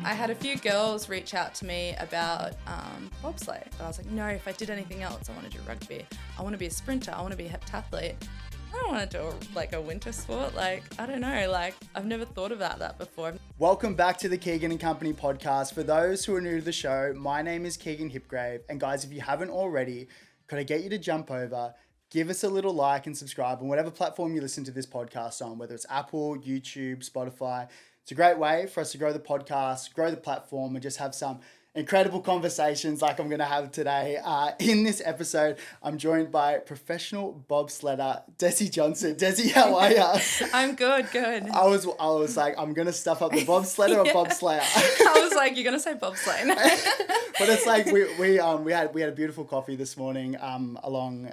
I had a few girls reach out to me about bobsleigh, but I was like, no, if I did anything else, I want to do rugby. I want to be a sprinter. I want to be a heptathlete. I don't want to do a winter sport. I don't know. I've never thought about that before. Welcome back to the Keegan and Company podcast. For those who are new to the show, my name is Keegan Hipgrave. And guys, if you haven't already, could I get you to jump over, give us a little like and subscribe on whatever platform you listen to this podcast on, whether it's Apple, YouTube, Spotify. It's a great way for us to grow the podcast, grow the platform, and just have some incredible conversations like I'm going to have today. In this episode, I'm joined by professional bobsledder, Desi Johnson. Desi, how are you? I'm good. I was like, I'm going to stuff up the bobsledder or bobslayer. I was like, you're going to say bobsleigh. But it's like we had a beautiful coffee this morning along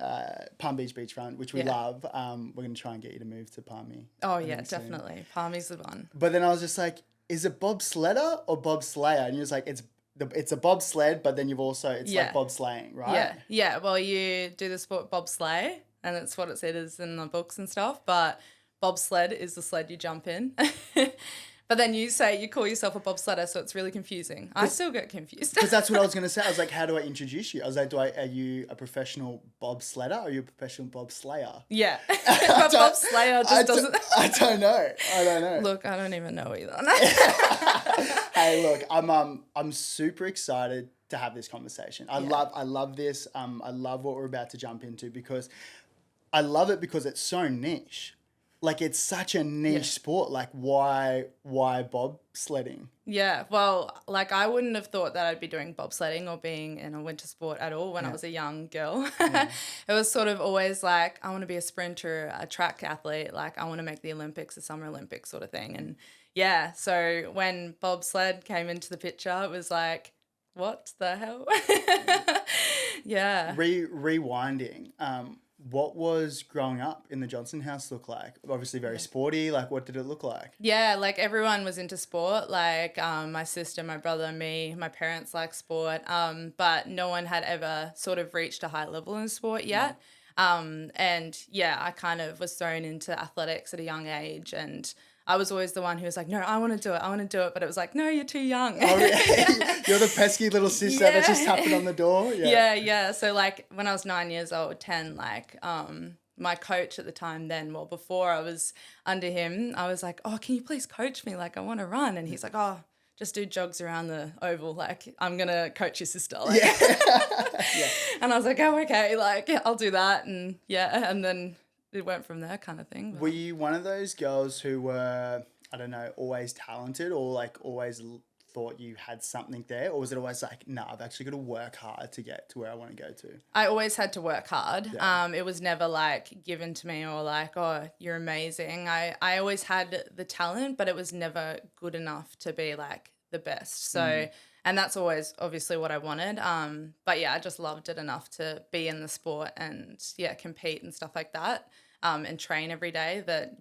Palm Beach beachfront, which we love. We're going to try and get you to move to Palmy. Oh yeah, definitely. Palmy's the one. But then I was just like, is it bobsledder or bobslayer? And you was like, it's a bobsled, but then you've also, like bobsleighing, right? Yeah. Well, you do the sport bobsleigh, and that's what it says in the books and stuff, but bobsled is the sled you jump in. But then you call yourself a bobsledder, so it's really confusing. I still get confused. Because that's what I was going to say. I was like, how do I introduce you? I was like, are you a professional bobsledder or are you a professional bobslayer? Yeah. But bobslayer just doesn't... I don't know. Look, I don't even know either. Hey, look, I'm super excited to have this conversation. I love this. I love what we're about to jump into because I love it because it's so niche. It's such a niche sport. Why bobsledding? Yeah, well, I wouldn't have thought that I'd be doing bobsledding or being in a winter sport at all when I was a young girl. It was sort of always I want to be a sprinter, a track athlete. I want to make the Olympics, the Summer Olympics sort of thing. And yeah, so when bobsled came into the picture, it was like, what the hell? Yeah. Rewinding. What was growing up in the Johnson house look like? Obviously very sporty. What did it look like? Yeah, everyone was into sport. My sister, my brother, me, my parents like sport. But no one had ever sort of reached a high level in sport yet. And yeah, I kind of was thrown into athletics at a young age, and I was always the one who was like, no, I want to do it. But it was like, no, you're too young. Oh, yeah. You're the pesky little sister that just tapping on the door. Yeah. So when I was 9 years old, 10, my coach at the time before I was under him, I was like, oh, can you please coach me? I want to run. And he's like, oh, just do jogs around the oval. I'm going to coach your sister. Yeah. And I was like, oh, okay. I'll do that. And yeah. And then it went from there kind of thing. But... Were you one of those girls who were, I don't know, always talented or always thought you had something there? Or was it always no, I've actually got to work hard to get to where I want to go to? I always had to work hard. Yeah. It was never given to me or oh, you're amazing. I always had the talent, but it was never good enough to be the best. So, and that's always obviously what I wanted. But yeah, I just loved it enough to be in the sport and compete and stuff like that. And train every day that,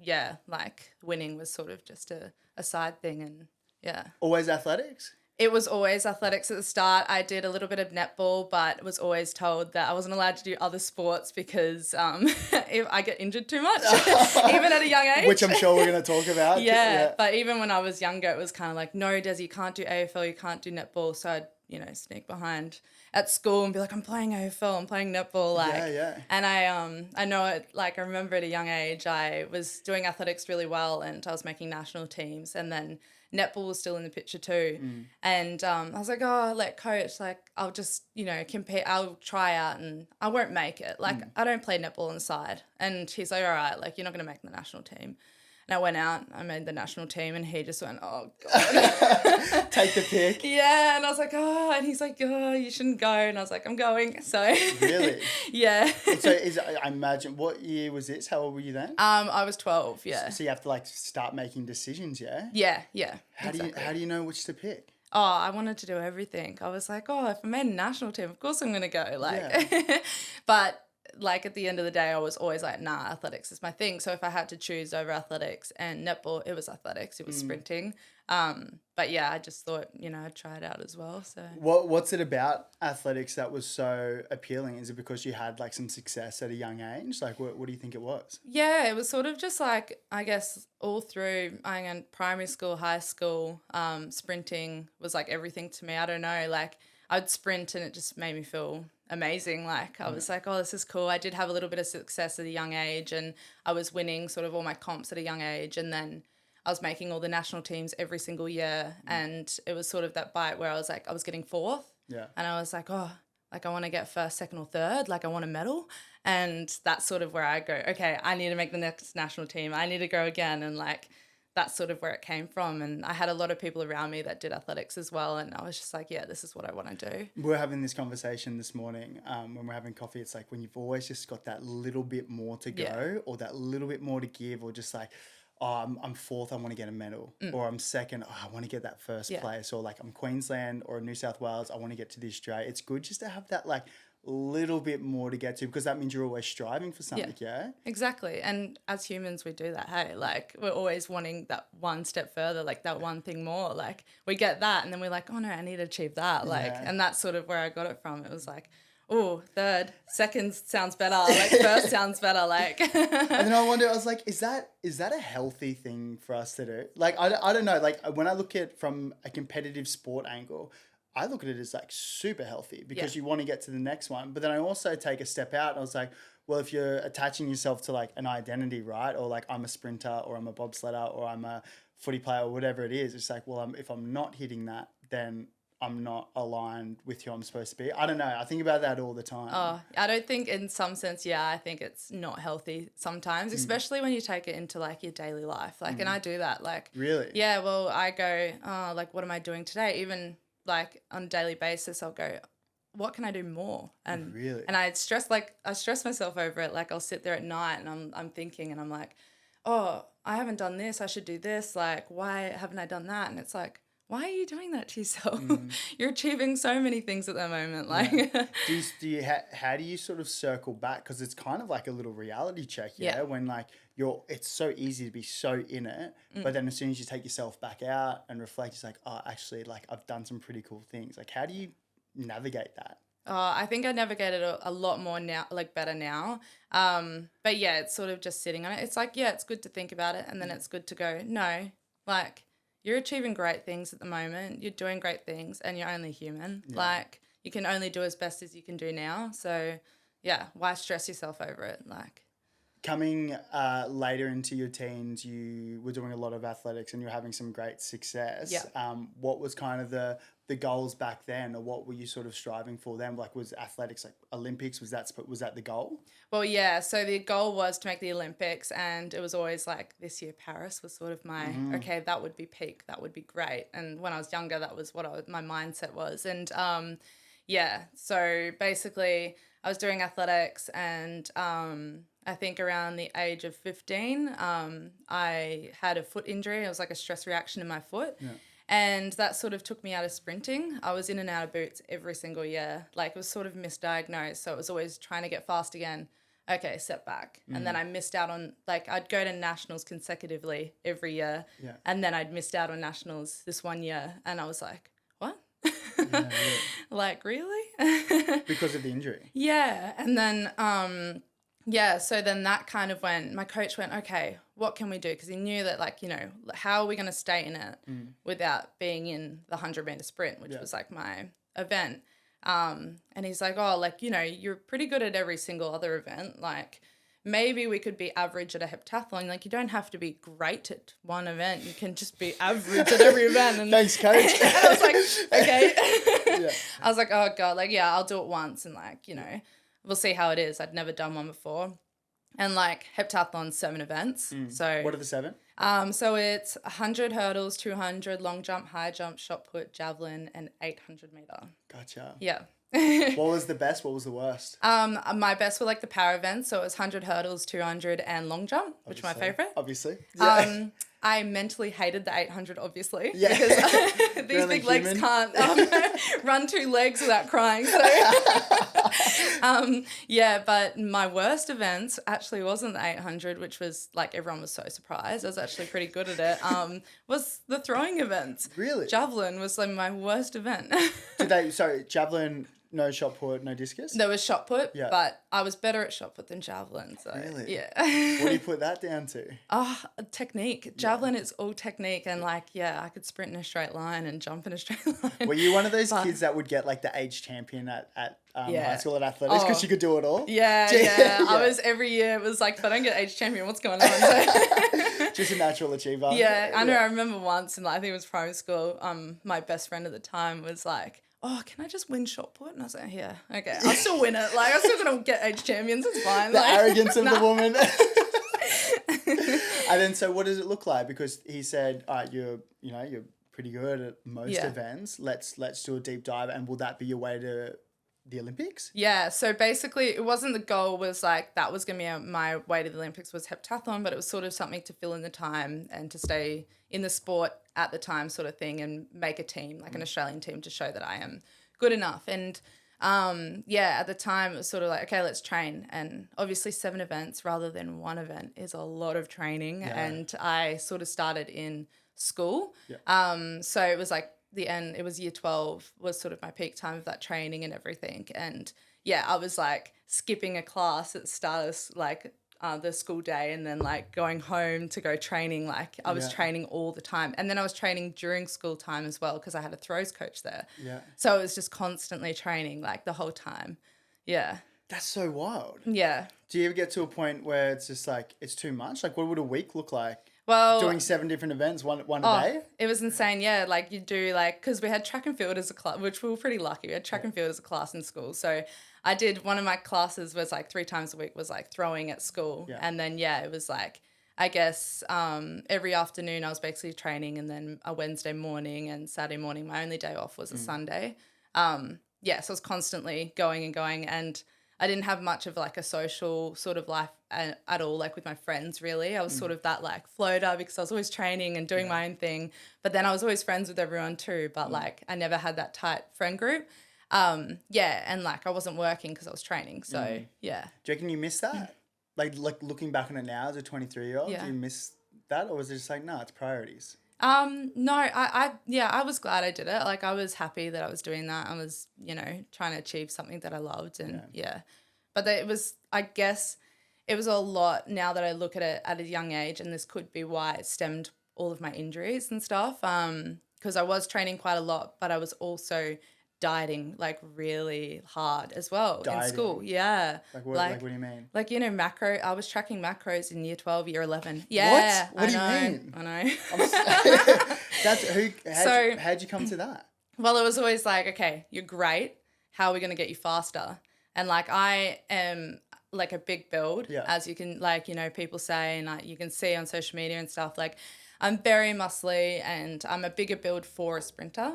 winning was sort of just a side thing and, yeah. Always athletics? It was always athletics at the start. I did a little bit of netball, but was always told that I wasn't allowed to do other sports because if I get injured too much, even at a young age. Which I'm sure we're going to talk about. Yeah, but even when I was younger, it was kind of no, Desi, you can't do AFL, you can't do netball. So I'd, sneak behind at school and be I'm playing AFL, I'm playing netball. And I know it, I remember at a young age, I was doing athletics really well and I was making national teams, and then netball was still in the picture too. And I was like, oh, coach, I'll just, compete, I'll try out and I won't make it. I don't play netball on the side. And he's like, all right, you're not going to make the national team. And I went out, I made the national team, and he just went, oh, God. Take the pick. Yeah, and I was like, oh, and he's like, oh, you shouldn't go. And I was like, I'm going. So Really? Yeah. So I imagine, what year was this? How old were you then? I was 12, yeah. So you have to start making decisions, yeah? Yeah. How do you know which to pick? Oh, I wanted to do everything. I was like, oh, if I made a national team, of course I'm going to go. But like at the end of the day, I was always like, nah, athletics is my thing. So if I had to choose over athletics and netball, it was athletics, it was sprinting. But yeah, I just thought, I'd try it out as well. So what's it about athletics that was so appealing? Is it because you had like some success at a young age? Like what do you think it was? Yeah, it was sort of just like, I guess all through primary school, high school, sprinting was like everything to me. I don't know, like I'd sprint and it just made me feel amazing. Like I was like, oh, this is cool. I did have a little bit of success at a young age and I was winning sort of all my comps at a young age, and then I was making all the national teams every single year, and it was sort of that bite where I was like, I was getting fourth, and I was like, oh, like I want to get first, second or third, like I want a medal. And that's sort of where I go, okay, I need to make the next national team. I need to go again. And like, that's sort of where it came from. And I had a lot of people around me that did athletics as well. And I was just like, yeah, this is what I want to do. We were having this conversation this morning when we're having coffee. It's like when you've always just got that little bit more to go or that little bit more to give, or just like, oh, I'm fourth, I want to get a medal. Or I'm second, oh, I want to get that first place. Or like I'm Queensland or New South Wales, I want to get to the Australia. It's good just to have that like little bit more to get to, because that means you're always striving for something, Exactly. And as humans, we do that, hey? Like we're always wanting that one step further, like that one thing more. Like we get that and then we're like, oh no, I need to achieve that. Like, and that's sort of where I got it from. It was like, oh, third, second sounds better. Like first sounds better. Like, and then I wonder, I was like, is that a healthy thing for us to do? Like, I don't know. Like when I look at it from a competitive sport angle, I look at it as like super healthy, because you want to get to the next one. But then I also take a step out and I was like, well, if you're attaching yourself to like an identity, right? Or like I'm a sprinter or I'm a bobsledder or I'm a footy player or whatever it is. It's like, well, if I'm not hitting that, then I'm not aligned with who I'm supposed to be. I don't know. I think about that all the time. Oh, I don't think in some sense, I think it's not healthy sometimes, especially when you take it into like your daily life. Like, and I do that. Like, really? Yeah. Well, I go, oh, like, what am I doing today? Even like on a daily basis, I'll go, what can I do more? And really? And I stress myself over it. Like I'll sit there at night and I'm thinking and I'm like, oh, I haven't done this. I should do this. Like, why haven't I done that? And it's like, why are you doing that to yourself? You're achieving so many things at the moment. Like, how do you sort of circle back? Because it's kind of like a little reality check, when like it's so easy to be so in it, but then as soon as you take yourself back out and reflect, it's like, oh, actually, like I've done some pretty cool things. Like, how do you navigate that? I think I navigate it a lot more now, like better now. But yeah, it's sort of just sitting on it. It's like, it's good to think about it, and then it's good to go, no, like, you're achieving great things at the moment. You're doing great things and you're only human. Yeah. Like, you can only do as best as you can do now. So, why stress yourself over it? Like, coming later into your teens, you were doing a lot of athletics and you were having some great success. Yeah. What was kind of the goals back then, or what were you sort of striving for then? Like, was athletics like Olympics? Was that the goal? Well, yeah. So the goal was to make the Olympics, and it was always like this year Paris was sort of my okay, that would be peak, that would be great. And when I was younger, that was what my mindset was. And so basically, I was doing athletics, and I think around the age of 15, I had a foot injury. It was like a stress reaction in my foot. Yeah. And that sort of took me out of sprinting. I was in and out of boots every single year. Like, it was sort of misdiagnosed. So it was always trying to get fast again. Okay, setback. And then I missed out on, like, I'd go to nationals consecutively every year. Yeah. And then I'd missed out on nationals this one year. And I was like, what? Yeah. Like, really? Because of the injury? Yeah. And then... so then that kind of my coach went, okay, what can we do? Because he knew that, like, how are we going to stay in it without being in the 100-meter sprint, which was like my event. And he's like, oh, like, you're pretty good at every single other event. Like, maybe we could be average at a heptathlon. Like, you don't have to be great at one event. You can just be average at every event. And, thanks, coach. And I was like, okay. I was like, oh, God, like, I'll do it once and, like, we'll see how it is. I'd never done one before. And like heptathlon's 7 events. So what are the 7? So it's 100 hurdles, 200 long jump, high jump, shot put, javelin, and 800 meter. Gotcha. Yeah. What was the best? What was the worst? My best were like the power events. So it was 100 hurdles, 200, and long jump, which are my favorite. Obviously. Yeah. I mentally hated the 800, obviously, Yeah. because these big legs can't run 2 legs without crying. So, but my worst events actually wasn't the 800, which was like everyone was so surprised. I was actually pretty good at it. Was the throwing events. Really? Javelin was like my worst event. Javelin, no shot put, no discus? There was shot put, but I was better at shot put than javelin. So, really? Yeah. What do you put that down to? Technique. Javelin is all technique, and I could sprint in a straight line and jump in a straight line. Were you one of those kids that would get like the age champion at high school at athletics because you could do it all? Yeah. I was every year. It was like, if I don't get age champion, what's going on? Just a natural achiever. Yeah, I know. I remember once, and I think it was primary school. My best friend at the time was like, "Oh, can I just win shot put?" And I was like, "Yeah, okay, I'll still win it. Like, I'm still gonna get age champions. It's fine." The arrogance of the woman. And then, so what does it look like? Because he said, you're pretty good at most events. Let's do a deep dive. And will that be your way to the Olympics? Yeah. So basically, it wasn't the goal. Was like that was gonna be my way to the Olympics was heptathlon, but it was sort of something to fill in the time and to stay in the sport at the time, sort of thing, and make a team, like an Australian team, to show that I am good enough. And at the time it was sort of like, okay, let's train. And obviously 7 events rather than 1 event is a lot of training. Yeah. And I sort of started in school. Yeah. So it was like the end, it was year 12 was sort of my peak time of that training and everything. And I was like skipping a class at the start of like the school day, and then like going home to go training. Like I was training all the time, and then I was training during school time as well because I had a throws coach there. Yeah. So it was just constantly training like the whole time. Yeah. That's so wild. Yeah. Do you ever get to a point where it's just like it's too much? Like, what would a week look like? Well, doing 7 different events, one a day? It was insane. Yeah, like you do because we had track and field as a class, which we were pretty lucky. We had track and field as a class in school. So I did, one of my classes was like 3 times a week was like throwing at school. Yeah. And then, it was like, I guess every afternoon I was basically training, and then a Wednesday morning and Saturday morning, my only day off was a Sunday. So I was constantly going and going, and I didn't have much of like a social sort of life at all, like with my friends really. I was sort of that like floater because I was always training and doing my own thing. But then I was always friends with everyone too. But like I never had that tight friend group. And like I wasn't working because I was training. So yeah. Do you reckon you miss that? Like looking back on it now as a 23-year-old, do you miss that, or was it just like, no, it's priorities? No, I was glad I did it. Like I was happy that I was doing that. I was, trying to achieve something that I loved, and but it was, I guess it was a lot now that I look at it at a young age, and this could be why it stemmed all of my injuries and stuff. Because I was training quite a lot, but I was also dieting like really hard as well in school. Yeah. Like what do you mean? Like, macro, I was tracking macros in year 12, year 11. Yeah. What do you mean? I know. How'd you come to that? Well, it was always like, okay, you're great. How are we going to get you faster? And like, I am like a big build, as you can, like, people say, and like you can see on social media and stuff, like I'm very muscly and I'm a bigger build for a sprinter.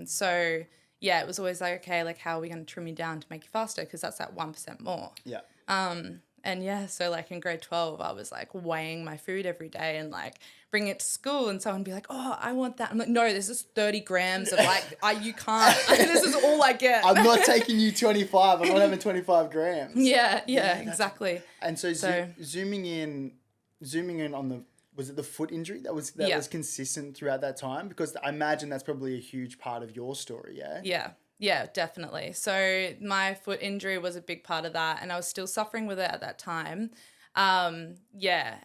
So yeah, it was always like, okay, like how are we going to trim you down to make you faster? Because that's that 1% more. Yeah. And so like in grade 12, I was like weighing my food every day and like bringing it to school, and someone would be like, oh, I want that. I'm like, no, this is 30 grams of like, you can't, this is all I get. I'm not taking you 25. I'm not having 25 grams. Yeah, exactly. And so zooming in on the, was it the foot injury that was consistent throughout that time? Because I imagine that's probably a huge part of your story, yeah? Yeah, definitely. So my foot injury was a big part of that, and I was still suffering with it at that time. And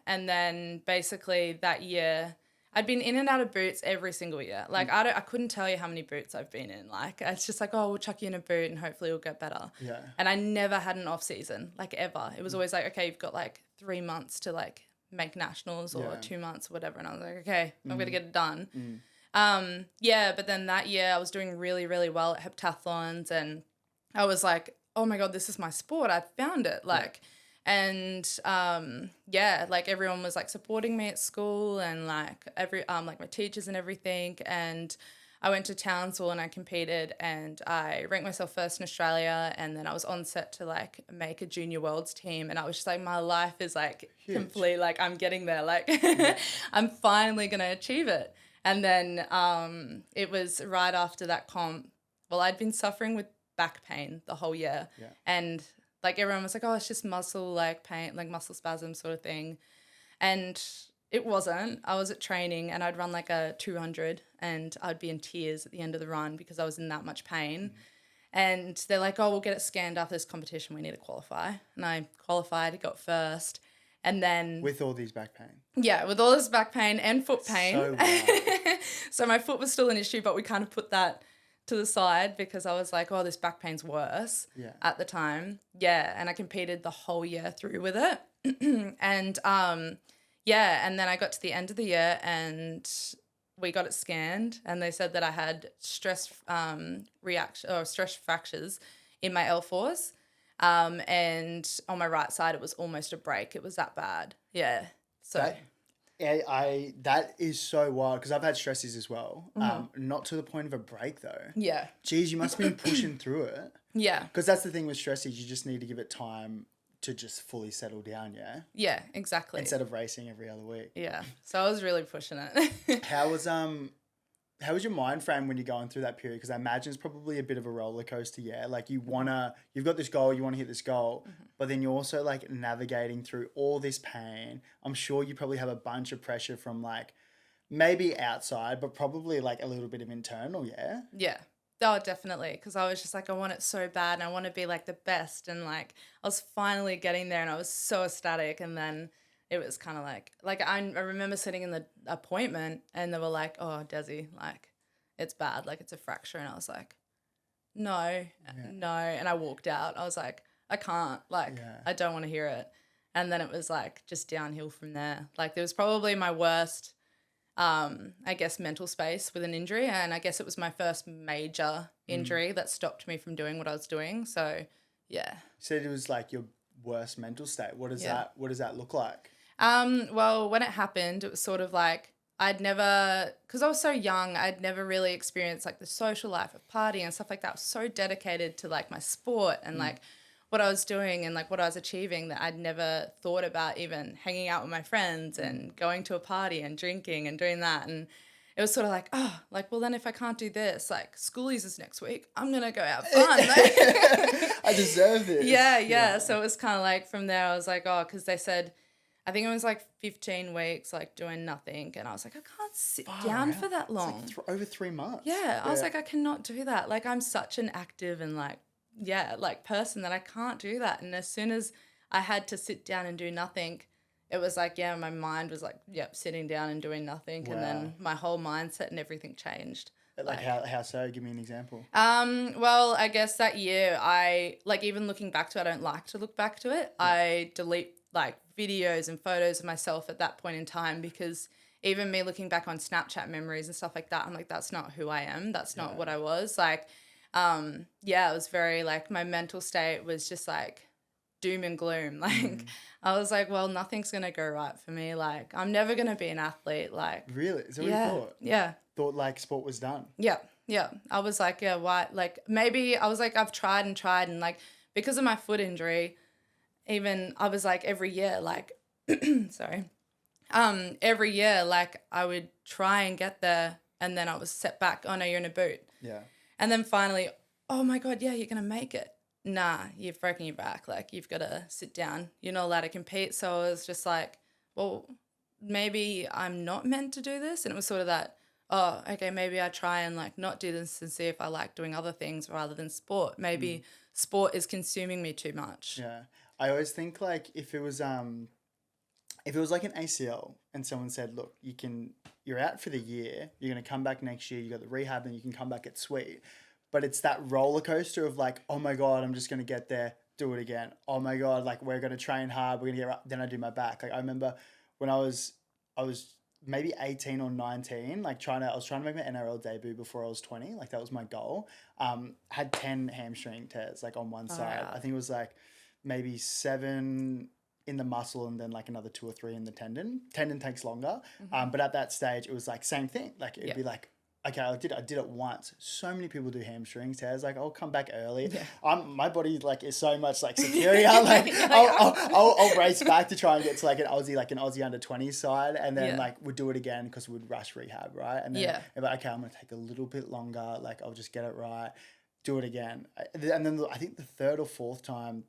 then basically that year, I'd been in and out of boots every single year. Like I couldn't tell you how many boots I've been in. Like it's just like, oh, we'll chuck you in a boot and hopefully it'll get better. Yeah. And I never had an off season, like ever. It was always like, okay, you've got like 3 months to like make nationals or 2 months or whatever. And I was like, okay, I'm going to get it done. But then that year I was doing really, really well at heptathlons, and I was like, oh my God, this is my sport. I found it. Like, and like everyone was like supporting me at school, and like like my teachers and everything. And I went to Townsville and I competed and I ranked myself first in Australia, and then I was on set to like make a junior worlds team, and I was just like, my life is like complete, like I'm getting there, like I'm finally going to achieve it. And then it was right after that comp. Well, I'd been suffering with back pain the whole year, and like everyone was like, oh, it's just muscle like pain, like muscle spasm sort of thing. And it wasn't. I was at training and I'd run like a 200 and I'd be in tears at the end of the run because I was in that much pain. And they're like, oh, we'll get it scanned after this competition. We need to qualify. And I qualified, got first. And then... With all these back pain? Yeah, with all this back pain and foot pain. So wild. So my foot was still an issue, but we kind of put that to the side because I was like, oh, this back pain's worse at the time. Yeah, and I competed the whole year through with it. And... and then I got to the end of the year and we got it scanned and they said that I had stress fractures in my L4s. And on my right side, it was almost a break. It was that bad. Yeah. So that is so wild because I've had stresses as well. Not to the point of a break though. Yeah. Geez, you must have been pushing through it. Yeah. Because that's the thing with stresses. You just need to give it time to just fully settle down, yeah? Yeah, exactly. Instead of racing every other week. Yeah. So I was really pushing it. How was your mind frame when you're going through that period? Because I imagine it's probably a bit of a roller coaster, yeah? Like you've got this goal, you want to hit this goal, but then you're also like navigating through all this pain. I'm sure you probably have a bunch of pressure from like maybe outside, but probably like a little bit of internal, yeah? Yeah. Oh, definitely. Because I was just like, I want it so bad and I want to be like the best. And like, I was finally getting there and I was so ecstatic. And then it was kind of like I remember sitting in the appointment and they were like, oh, Desi, like, it's bad. Like, it's a fracture. And I was like, no. And I walked out. I was like, I can't. Like, I don't want to hear it. And then it was like just downhill from there. Like, there was probably my worst I guess mental space with an injury, and I guess it was my first major injury that stopped me from doing what I was doing. So yeah. You said it was like your worst mental state. What does that look like? Well, when it happened, it was sort of like because I was so young, I'd never really experienced like the social life of partying and stuff like that. I was so dedicated to like my sport and like what I was doing and like what I was achieving that I'd never thought about even hanging out with my friends and going to a party and drinking and doing that. And it was sort of like, oh, like, well, then if I can't do this, like schoolies is next week, I'm going to go have fun. I deserve this. Yeah. So it was kind of like from there, I was like, oh, because they said, I think it was like 15 weeks, like doing nothing. And I was like, I can't sit down for that long. It's like over 3 months. Yeah. I was like, I cannot do that. Like, I'm such an active and like person that I can't do that. And as soon as I had to sit down and do nothing, it was like, my mind was like, sitting down and doing nothing. Wow. And then my whole mindset and everything changed. Like how so? Give me an example. Well, I guess that year I, like, even looking back to it, I don't like to look back to it. Yeah. I delete like videos and photos of myself at that point in time because even me looking back on Snapchat memories and stuff like that, I'm like, that's not who I am. That's not what I was. Like, it was very like my mental state was just like doom and gloom. Like I was like, well, nothing's going to go right for me. Like I'm never going to be an athlete. Like really? Is that what you thought? Yeah. Thought like sport was done. Yeah. I was like, why? Like maybe I was like, I've tried and like because of my foot injury, even I was like every year, like, sorry. Every year, like I would try and get there and then I was set back. Oh no, you're in a boot. Yeah. And then finally, oh my God, yeah, you're going to make it. Nah, you've broken your back. Like, you've got to sit down. You're not allowed to compete. So I was just like, well, maybe I'm not meant to do this. And it was sort of that, oh, okay, maybe I try and, like, not do this and see if I like doing other things rather than sport. Maybe sport is consuming me too much. Yeah. I always think, like, if it was like an ACL and someone said, look, you're out for the year, you're going to come back next year, you got the rehab and you can come back at sweet. But it's that roller coaster of like, oh my God, I'm just going to get there, do it again. Oh my God, like we're going to train hard, we're going to get right. Then I do my back. Like I remember when I was maybe 18 or 19, like I was trying to make my NRL debut before I was 20. Like that was my goal. Had 10 hamstring tears like on one side. Yeah. I think it was like maybe 7 in the muscle and then like another 2 or 3 in the tendon. Tendon takes longer. But at that stage it was like same thing. Like it'd be like okay, I did it once. So many people do hamstring tears. Like, I'll come back early. Yeah. My body like is so much like superior. Like, I'll race back to try and get to like an Aussie under 20 side, and then like we'd do it again because we'd rush rehab, right? And then I'm like, okay, I'm gonna take a little bit longer. Like, I'll just get it right, do it again, and then I think the third or fourth time,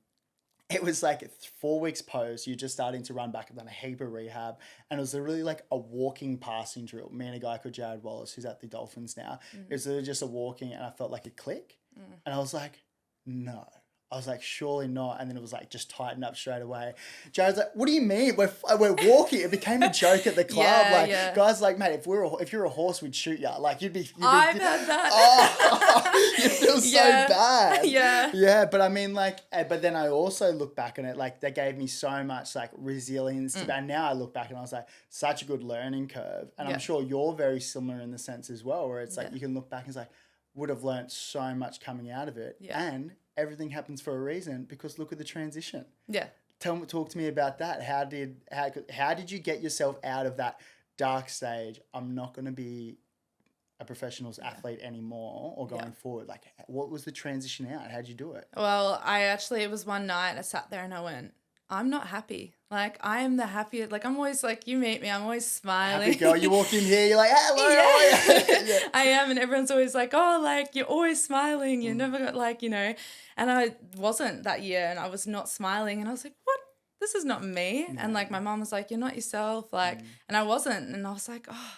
it was like 4 weeks post, you're just starting to run back. I've done a heap of rehab. And it was really like a walking passing drill. Me and a guy called Jared Wallace, who's at the Dolphins now. It was literally just a walking, and I felt like a click. And I was like, no. I was like, surely not. And then it was like, just tighten up straight away. Jared's like, what do you mean? We're walking. It became a joke at the club. Guys like, mate, if you're a horse, we'd shoot you. Like, you'd be I've had that. Oh, you feel so bad. Yeah. But I mean, like, but then I also look back on it, like, that gave me so much like resilience. And now I look back and I was like, such a good learning curve. And I'm sure you're very similar in the sense as well, where it's like, you can look back and it's like, would have learned so much coming out of it. And everything happens for a reason, because look at the transition. Talk to me about that. How did you get yourself out of that dark stage? I'm not going to be a professional athlete anymore, or going forward. Like, what was the transition out? How'd you do it? Well, it was one night I sat there and I went, I'm not happy. Like, I am the happiest. Like, I'm always like, you meet me, I'm always smiling. Happy girl. You walk in here, you're like, hello, how are you? I am. And everyone's always like, oh, like, you're always smiling. You never got like, you know, and I wasn't that year, and I was not smiling. And I was like, what? This is not me. And like, my mom was like, you're not yourself. Like, and I wasn't. And I was like, oh,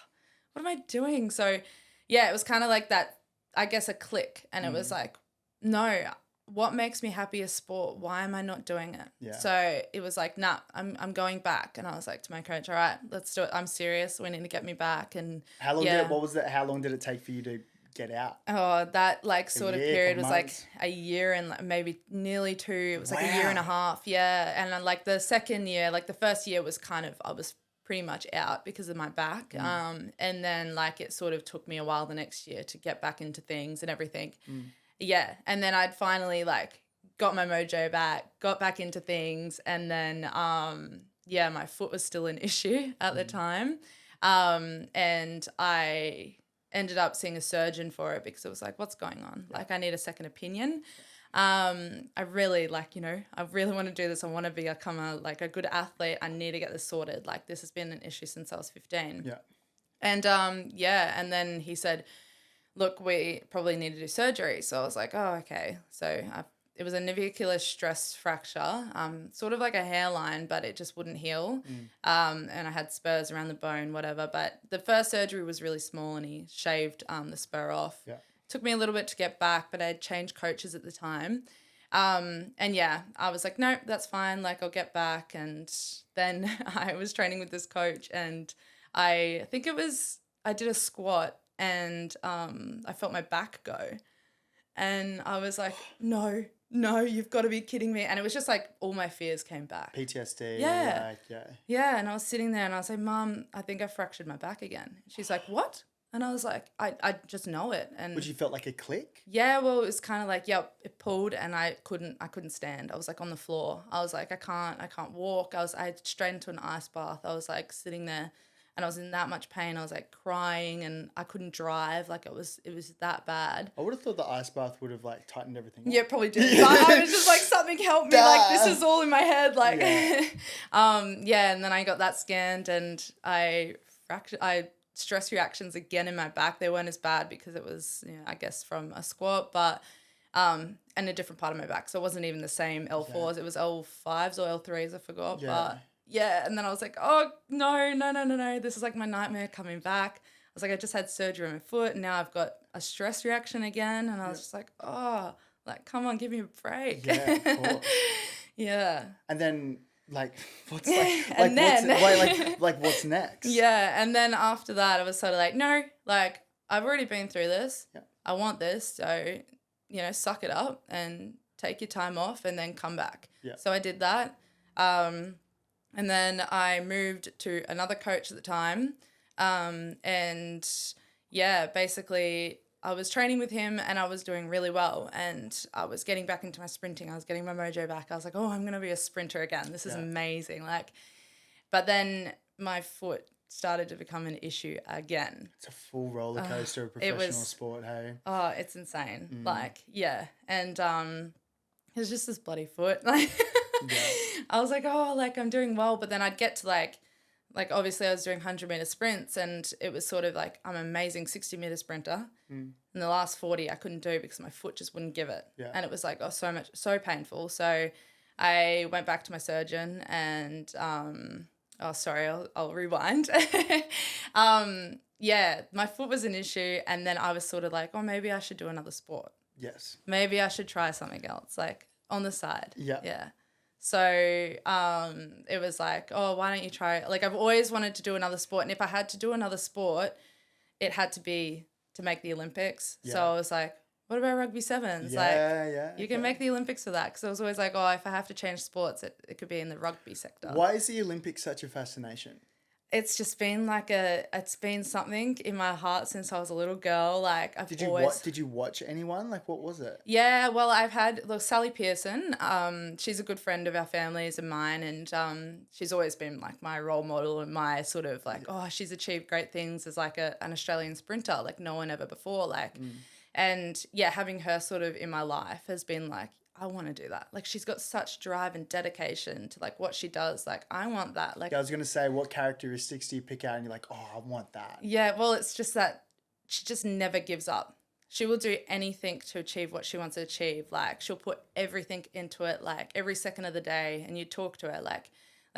what am I doing? So yeah, it was kind of like that, I guess, a click. And it was like, no, what makes me happy is sport. Why am I not doing it? So it was like, nah, I'm going back. And I was like to my coach, all right, let's do it. I'm serious. We need to get me back. And how long did it take for you to get out? Oh, that like sort of period was like a year and like maybe nearly 2. It was like a year and a half. Yeah. And then like the second year, like the first year was kind of, I was pretty much out because of my back. And then like it sort of took me a while the next year to get back into things and everything. Yeah. And then I'd finally like got my mojo back, got back into things. And then, my foot was still an issue at the time. And I ended up seeing a surgeon for it because it was like, what's going on? Like, I need a second opinion. I really want to do this. I want to become a good athlete. I need to get this sorted. Like, this has been an issue since I was 15. Yeah. And, and then he said, look, we probably need to do surgery. So I was like, oh, okay. So it was a navicular stress fracture, sort of like a hairline, but it just wouldn't heal. And I had spurs around the bone, whatever. But the first surgery was really small, and he shaved the spur off. Yeah. Took me a little bit to get back, but I had changed coaches at the time. I was like, no, that's fine. Like, I'll get back. And then I was training with this coach, and I did a squat, and I felt my back go. And I was like, no, you've got to be kidding me. And it was just like all my fears came back. PTSD. Yeah. Yeah. And I was sitting there and I was like, Mom, I think I fractured my back again. She's like, what? And I was like, I just know it. And would you felt like a click? Yeah, well, it was kind of like, it pulled, and I couldn't stand. I was like on the floor. I was like, I can't walk. I had straight into an ice bath. I was like sitting there. And I was in that much pain. I was like crying, and I couldn't drive. Like, it was that bad. I would have thought the ice bath would have like tightened everything up. Yeah, probably did. But I was just like, something helped me. Like, this is all in my head. Like, and then I got that scanned, and I stress reactions again in my back. They weren't as bad because it was, I guess, from a squat, but and a different part of my back. So it wasn't even the same L4s. It was L5s or L3s. I forgot, but. Yeah, and then I was like, oh, no. This is like my nightmare coming back. I was like, I just had surgery on my foot, and now I've got a stress reaction again. And I was just like, oh, like, come on, give me a break. Yeah, of course. Yeah. And then, like, what's next? Yeah, and then after that, I was sort of like, no, like, I've already been through this. Yeah. I want this, so, suck it up and take your time off and then come back. Yeah. So I did that. And then I moved to another coach at the time. Basically I was training with him, and I was doing really well, and I was getting back into my sprinting. I was getting my mojo back. I was like, oh, I'm going to be a sprinter again. This is amazing. Like, but then my foot started to become an issue again. It's a full roller coaster of professional sport, hey? Oh, it's insane. Like, yeah. And it was just this bloody foot. Like, I was like, oh, like I'm doing well. But then I'd get to like obviously I was doing 100-meter sprints, and it was sort of like I'm an amazing 60-meter sprinter. And the last 40 I couldn't do because my foot just wouldn't give it. Yeah. And it was like, oh, so painful. So I went back to my surgeon and, I'll rewind. Yeah, my foot was an issue. And then I was sort of like, oh, maybe I should do another sport. Yes. Maybe I should try something else, like on the side. Yeah. Yeah. So it was like, oh, why don't you try? Like I've always wanted to do another sport. And if I had to do another sport, it had to be to make the Olympics. Yeah. So I was like, what about rugby sevens? You can make the Olympics for that. Because I was always like, oh, if I have to change sports, it could be in the rugby sector. Why is the Olympics such a fascination? It's just been it's been something in my heart since I was a little girl. Like Did you watch anyone? Like what was it? Yeah, well, I've had Sally Pearson. She's a good friend of our families and mine, and she's always been like my role model and my sort of like, oh, she's achieved great things as like an Australian sprinter, like no one ever before, like, and yeah, having her sort of in my life has been like, I want to do that. Like she's got such drive and dedication to like what she does. Like I want that. Like I was going to say, what characteristics do you pick out and you're like, oh, I want that? Yeah, well, it's just that she just never gives up. She will do anything to achieve what she wants to achieve. Like she'll put everything into it, like every second of the day. And you talk to her like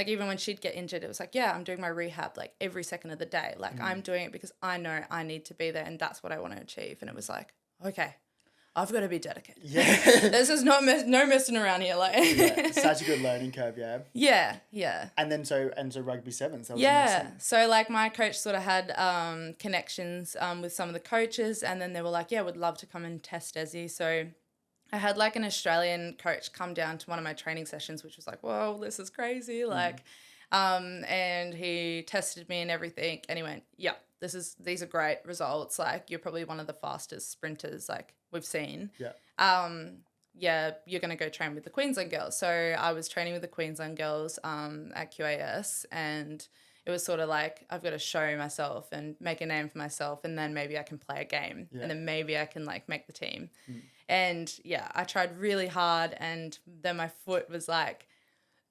even when she'd get injured, it was like, yeah, I'm doing my rehab like every second of the day. Like I'm doing it because I know I need to be there and that's what I want to achieve. And it was like, okay, I've got to be dedicated. Yeah. This is no messing around here. Like yeah, such a good learning curve, yeah. Yeah, yeah. And then so rugby sevens. That was amazing. So like my coach sort of had connections with some of the coaches, and then they were like, yeah, would love to come and test Desi. So I had like an Australian coach come down to one of my training sessions, which was like, whoa, this is crazy. Like, and he tested me and everything, and he went, yeah, these are great results. Like you're probably one of the fastest sprinters like we've seen. Yeah. Yeah, you're going to go train with the Queensland girls. So I was training with the Queensland girls at QAS, and it was sort of like I've got to show myself and make a name for myself, and then maybe I can play a game, and then maybe I can like make the team. And yeah, I tried really hard, and then my foot was like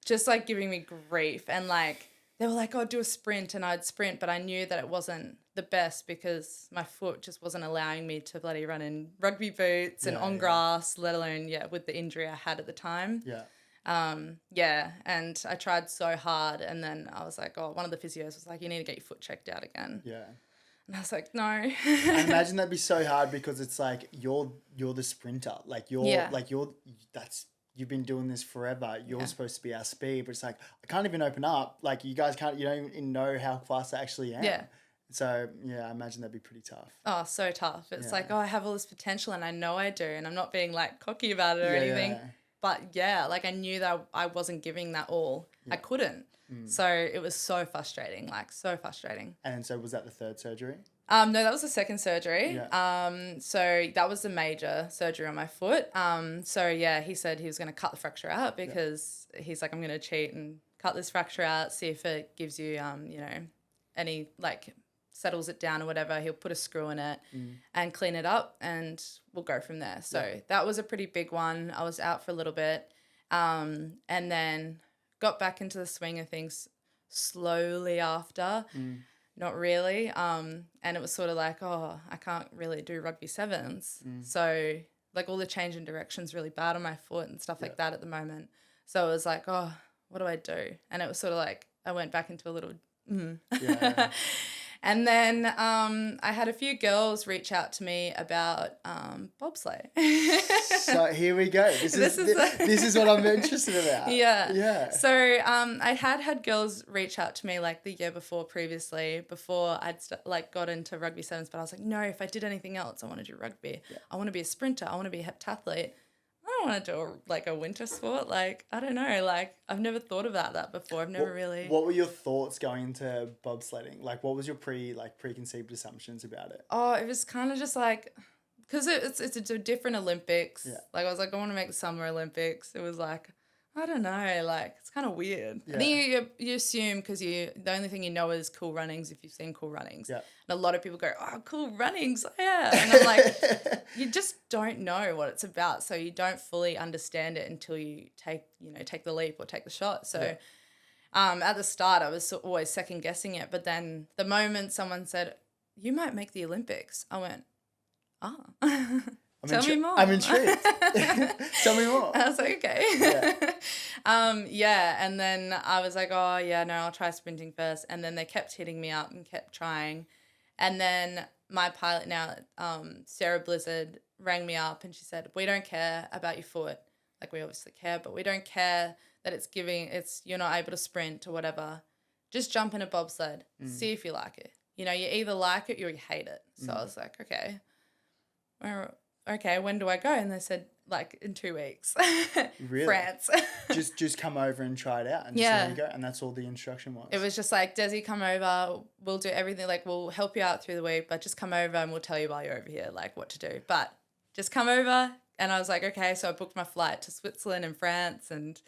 just like giving me grief, and like they were like, oh, do a sprint, and I'd sprint, but I knew that it wasn't the best because my foot just wasn't allowing me to bloody run in rugby boots and on grass, let alone, with the injury I had at the time. Yeah. And I tried so hard, and then I was like, oh, one of the physios was like, you need to get your foot checked out again. Yeah. And I was like, no. I imagine that'd be so hard because it's like you're the sprinter. Like you've been doing this forever. You're supposed to be our speed, but it's like, I can't even open up. Like you guys you don't even know how fast I actually am. Yeah. So yeah, I imagine that'd be pretty tough. Oh, so tough. It's like, oh, I have all this potential and I know I do, and I'm not being like cocky about it or anything. Yeah. But yeah, like I knew that I wasn't giving that all. Yeah. I couldn't. So it was so frustrating, like so frustrating. And so was that the third surgery? No, that was the second surgery. Yeah. So that was the major surgery on my foot. So yeah, he said he was going to cut the fracture out because he's like, I'm going to cheat and cut this fracture out, see if it gives you, any like settles it down or whatever. He'll put a screw in it and clean it up, and we'll go from there. So that was a pretty big one. I was out for a little bit, and then got back into the swing of things slowly after. Not really. And it was sort of like, oh, I can't really do rugby sevens. So like all the change in direction's really bad on my foot and stuff like that at the moment. So it was like, oh, what do I do? And it was sort of like I went back into a little And then I had a few girls reach out to me about bobsleigh. So here we go. This is what I'm interested about. Yeah. So I had girls reach out to me like the year before I'd got into rugby sevens, but I was like, no, if I did anything else, I want to do rugby. Yeah. I want to be a sprinter. I want to be a heptathlete. I don't want to do a winter sport. Like, I don't know. Like, I've never thought about that before. I've never really. What were your thoughts going into bobsledding? Like, what was your preconceived assumptions about it? Oh, it was kind of just like, because it's a different Olympics. Yeah. Like, I was like, I want to make the Summer Olympics. It was like, I don't know, like, it's kind of weird. I think you assume because the only thing you know is Cool Runnings if you've seen Cool Runnings. Yeah. And a lot of people go, oh, Cool Runnings, yeah. And I'm like, you just don't know what it's about, so you don't fully understand it until you take the leap or take the shot. So at the start, I was always second guessing it, but then the moment someone said, you might make the Olympics, I went, oh. Tell me more. I'm intrigued. Tell me more. I was like, okay. And then I was like, oh, yeah, no, I'll try sprinting first. And then they kept hitting me up and kept trying. And then my pilot now, Sarah Blizzard, rang me up and she said, we don't care about your foot. Like, we obviously care, but we don't care that you're not able to sprint or whatever. Just jump in a bobsled. See if you like it. You either like it or you hate it. So I was like, okay. Well, okay, when do I go? And they said, like, in 2 weeks. Really? France. just come over and try it out and just let you go. And that's all the instruction was. It was just like, Desi, come over. We'll do everything. Like, we'll help you out through the week, but just come over and we'll tell you while you're over here, like, what to do. But just come over. And I was like, okay. So I booked my flight to Switzerland and France and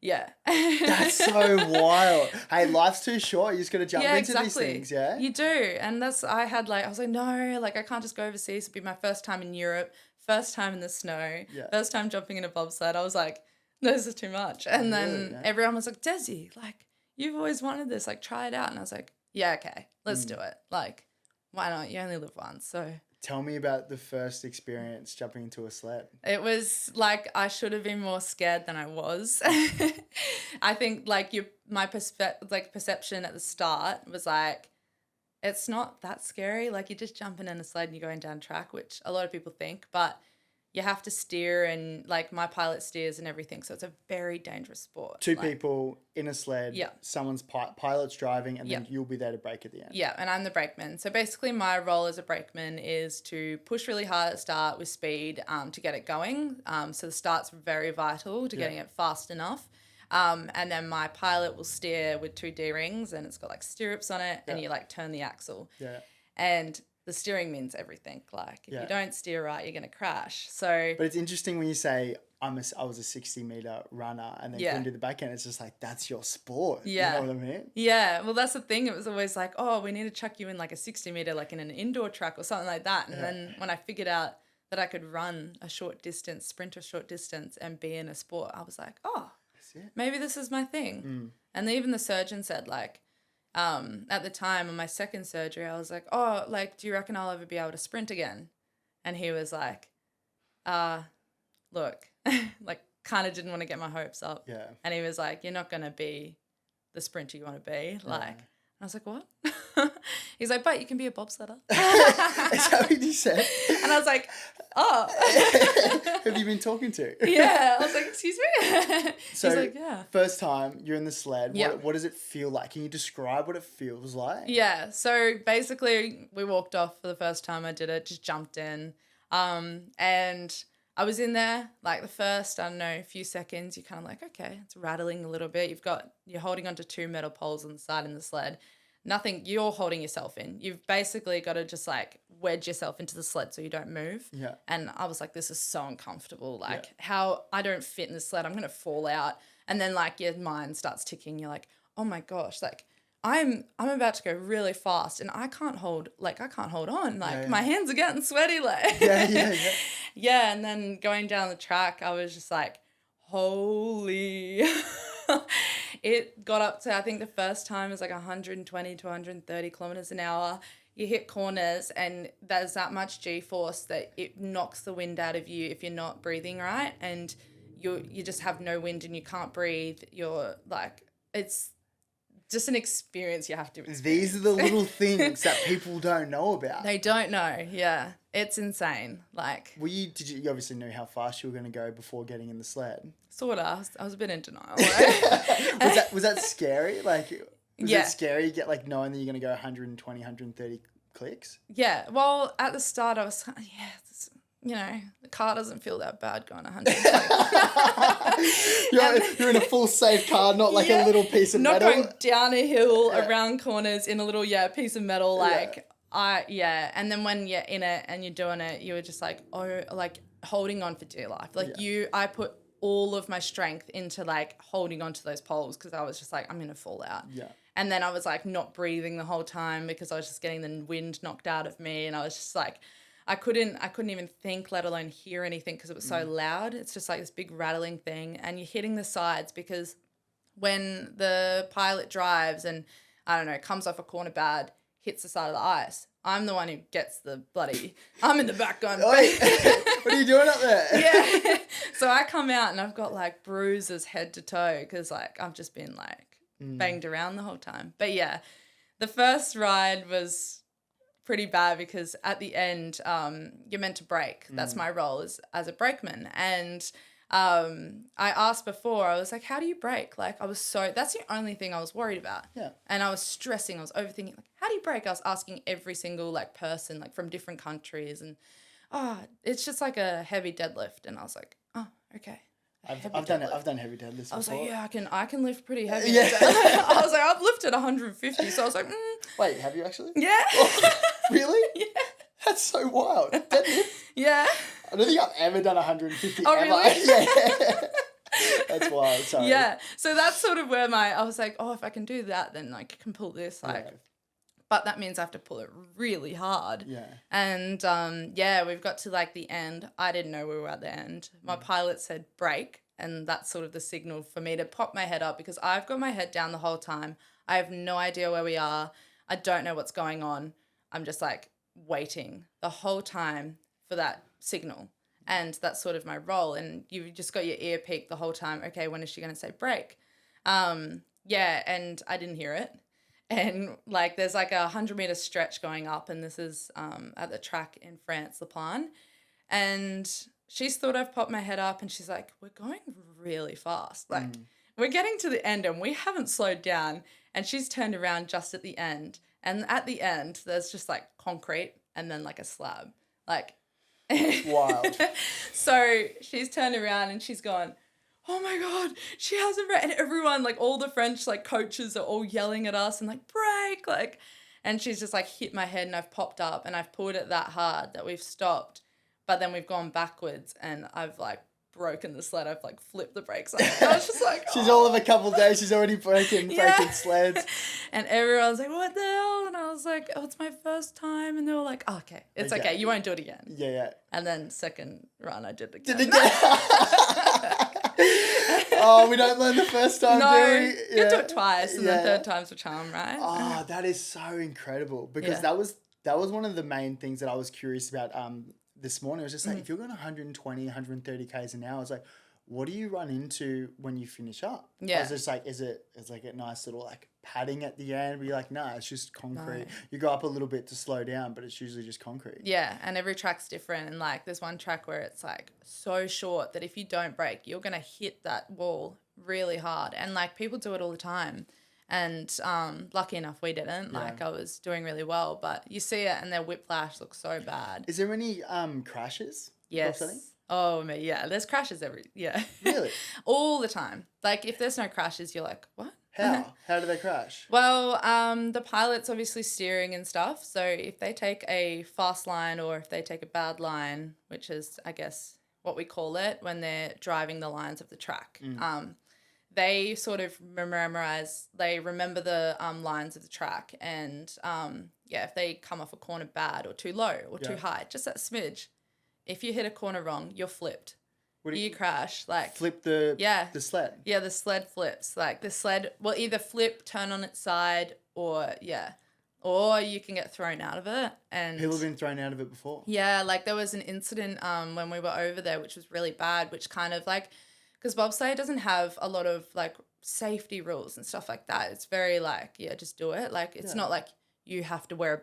yeah. That's so wild. Hey, life's too short. You just got to jump into these things, yeah? You do. And I was like, no, like I can't just go overseas. It'd be my first time in Europe, first time in the snow, first time jumping in a bobsled. I was like, this is too much. And then everyone was like, Desi, like, you've always wanted this, like, try it out. And I was like, yeah, okay, let's do it. Like, why not? You only live once, so... Tell me about the first experience jumping into a sled. It was like I should have been more scared than I was. I think like my perception at the start was like, it's not that scary. Like, you're just jumping in a sled and you're going down track, which a lot of people think, but you have to steer and like my pilot steers and everything. So it's a very dangerous sport. Two people in a sled, someone's pilot's driving and then you'll be there to brake at the end. Yeah, and I'm the brakeman. So basically my role as a brakeman is to push really hard at the start with speed to get it going. So the start's very vital to getting it fast enough. And then my pilot will steer with 2 D-rings and it's got like stirrups on it and you like turn the axle. Yeah. And the steering means everything. Like, if you don't steer right, you're going to crash. So, but it's interesting when you say I was a 60-meter runner and then couldn't do the back end. It's just like, that's your sport. Yeah. You know what I mean? Yeah. Well, that's the thing. It was always like, oh, we need to chuck you in like a 60-meter, like in an indoor track or something like that. And then when I figured out that I could run a short distance, sprint a short distance and be in a sport, I was like, oh, maybe this is my thing. And even the surgeon said like, at the time on my second surgery, I was like, oh, like, do you reckon I'll ever be able to sprint again? And he was like, look, like, kind of didn't want to get my hopes up. Yeah. And he was like, you're not going to be the sprinter you want to be. Like, I was like, what? He's like, but you can be a bobsledder. Is that what he said? And I was like, oh. Who have you been talking to? Yeah. I was like, excuse me? So, he's like, yeah. First time you're in the sled, Yeah. what does it feel like? Can you describe what it feels like? Yeah. So basically we walked off for the first time I did it, just jumped in. And I was in there, like the first, I don't know, few seconds, you're kind of like, okay, it's rattling a little bit. You're holding onto 2 metal poles on the side in the sled. Nothing, you're holding yourself in. You've basically got to just like wedge yourself into the sled so you don't move. Yeah. And I was like, this is so uncomfortable. Like how I don't fit in the sled, I'm going to fall out. And then like your mind starts ticking. You're like, oh my gosh, like I'm about to go really fast and I can't hold on. Like my hands are getting sweaty. Like, yeah. And then going down the track, I was just like, holy, it got up to, I think the first time was like 120 to 130 kilometers an hour. You hit corners and there's that much G-force that it knocks the wind out of you if you're not breathing right. And you just have no wind and you can't breathe. You're like, it's just an experience you have to experience. These are the little things that people don't know about. They don't know. Yeah. It's insane. Like, you obviously knew how fast you were going to go before getting in the sled? Sort of. I was a bit in denial. Was that scary? Like, was it scary knowing that you're going to go 120, 130 clicks? Yeah. Well, at the start I was, the car doesn't feel that bad going 120. You're in a full safe car, not like a little piece of metal. Not going down a hill, around corners in a little, piece of metal. And then when you're in it and you're doing it, you were just like, oh, like holding on for dear life. Like I put all of my strength into like holding onto those poles because I was just like, I'm going to fall out. Yeah. And then I was like not breathing the whole time because I was just getting the wind knocked out of me. And I was just like, I couldn't even think, let alone hear anything because it was so loud. It's just like this big rattling thing. And you're hitting the sides because when the pilot drives and, I don't know, comes off a corner bad, hits the side of the ice, I'm the one who gets the bloody, I'm in the back going, Oi, what are you doing up there? yeah. So I come out and I've got like bruises head to toe because like I've just been like banged around the whole time. But yeah, the first ride was pretty bad because at the end you're meant to brake. That's my role as a brakeman. And I asked before, I was like, how do you brake? Like that's the only thing I was worried about. Yeah. And I was stressing, I was overthinking, like, how do you brake? I was asking every single like person like from different countries and it's just like a heavy deadlift. And I was like, oh, okay. I've done heavy deadlifts before. I was like, yeah, I can lift pretty heavy. Yeah. I was like, I've lifted 150. So I was like, Wait, have you actually? Yeah. Really? Yeah. That's so wild. Deadlift? Yeah. I don't think I've ever done 150 Oh, ever. really? Yeah. That's wild. Sorry. Yeah. So that's sort of where I was like, oh, if I can do that, then like I can pull this. Like, but that means I have to pull it really hard. Yeah. And we've got to like the end. I didn't know we were at the end. My pilot said brake, and that's sort of the signal for me to pop my head up because I've got my head down the whole time. I have no idea where we are. I don't know what's going on. I'm just like waiting the whole time for that signal. And that's sort of my role. And you've just got your ear peaked the whole time. Okay, when is she going to say brake? And I didn't hear it. And like there's like a 100-meter stretch going up, and this is at the track in France, Le Plan. And she's thought I've popped my head up, and she's like, we're going really fast. Like we're getting to the end, and we haven't slowed down. And she's turned around just at the end. And at the end, there's just like concrete and then like a slab. Like, wild. So she's turned around and she's gone, oh my God, she hasn't brake. And everyone, like all the French like coaches are all yelling at us and like brake, like, and she's just like hit my head and I've popped up and I've pulled it that hard that we've stopped, but then we've gone backwards and I've like broken the sled. I've like flipped the brakes on. I was just like, she's all of a couple of days. She's already breaking sleds. And everyone's like, what the hell? And I was like, oh, it's my first time. And they were like, oh, okay, it's okay. You won't do it again. Yeah. And then second run, I did it again. Oh, we don't learn the first time, no, do we? You do it twice, and then third time's a charm, right? Oh, that is so incredible because that was one of the main things that I was curious about this morning. It was just like, if you're going 120, 130 Ks an hour, I was like, what do you run into when you finish up? Yeah. I was just like, it's like a nice little like padding at the end? But you're like, no, it's just concrete. No. You go up a little bit to slow down, but it's usually just concrete. Yeah, and every track's different. And like there's one track where it's like so short that if you don't brake, you're going to hit that wall really hard. And like people do it all the time. And lucky enough we didn't. Like I was doing really well. But you see it and their whiplash looks so bad. Is there any crashes? Yes. Oh, yeah. There's crashes Really? all the time. Like if there's no crashes, you're like, what? How? How do they crash? Well, the pilot's obviously steering and stuff. So if they take a fast line or if they take a bad line, which is, I guess, what we call it when they're driving the lines of the track, they sort of remember the lines of the track. And, if they come off a corner bad or too low or too high, just that smidge, if you hit a corner wrong, you're flipped. You crash, like flip the sled. Yeah, the sled flips. Like the sled will either flip, turn on its side, or you can get thrown out of it. And people have been thrown out of it before. Yeah, like there was an incident when we were over there, which was really bad. Which kind of like, because bobsleigh doesn't have a lot of like safety rules and stuff like that. It's very like just do it. Like it's not like you have to wear a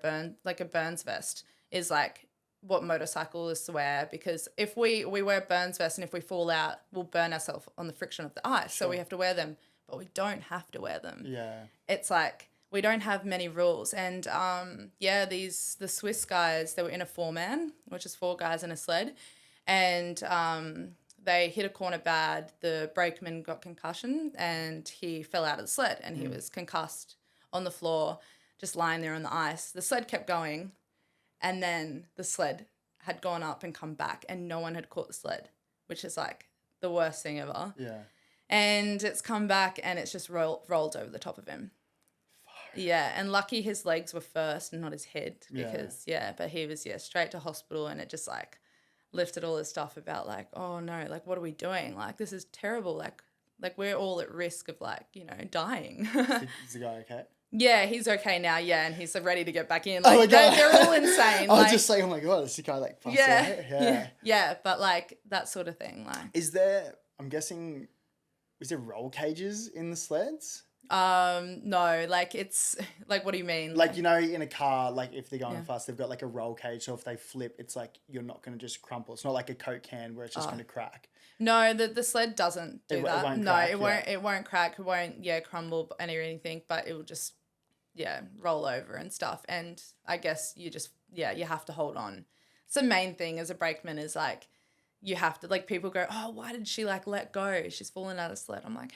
burns vest. Is like what motorcyclists wear, because if we wear burns vests and if we fall out, we'll burn ourselves on the friction of the ice. Sure. So we have to wear them, but we don't have to wear them. Yeah. It's like we don't have many rules. And the Swiss guys, they were in a 4-man, which is 4 guys in a sled, and they hit a corner bad. The brakeman got concussion and he fell out of the sled and he was concussed on the floor, just lying there on the ice. The sled kept going. And then the sled had gone up and come back and no one had caught the sled, which is like the worst thing ever. Yeah. And it's come back and it's just rolled over the top of him. Yeah, and lucky his legs were first and not his head because, but he was, straight to hospital and it just, like, lifted all his stuff about, like, oh, no, like, what are we doing? Like, this is terrible. Like we're all at risk of, like, you know, dying. Is the guy okay? Yeah, he's okay now, and he's ready to get back in. Like, they're all insane. I was just like, oh, my God, is the guy, like, passed away? Yeah, but, like, that sort of thing, like. Is there roll cages in the sleds? No, like it's like, what do you mean? Like, you know, in a car, like if they're going fast, they've got like a roll cage. So if they flip, it's like, you're not going to just crumple. It's not like a Coke can where it's just going to crack. No, the sled doesn't do that. It won't crack. It won't, crumble or anything, but it will just, roll over and stuff. And I guess you just, you have to hold on. It's the main thing as a brakeman is like, you have to, like, people go, oh, why did she, like, let go? She's fallen out of sled. I'm like,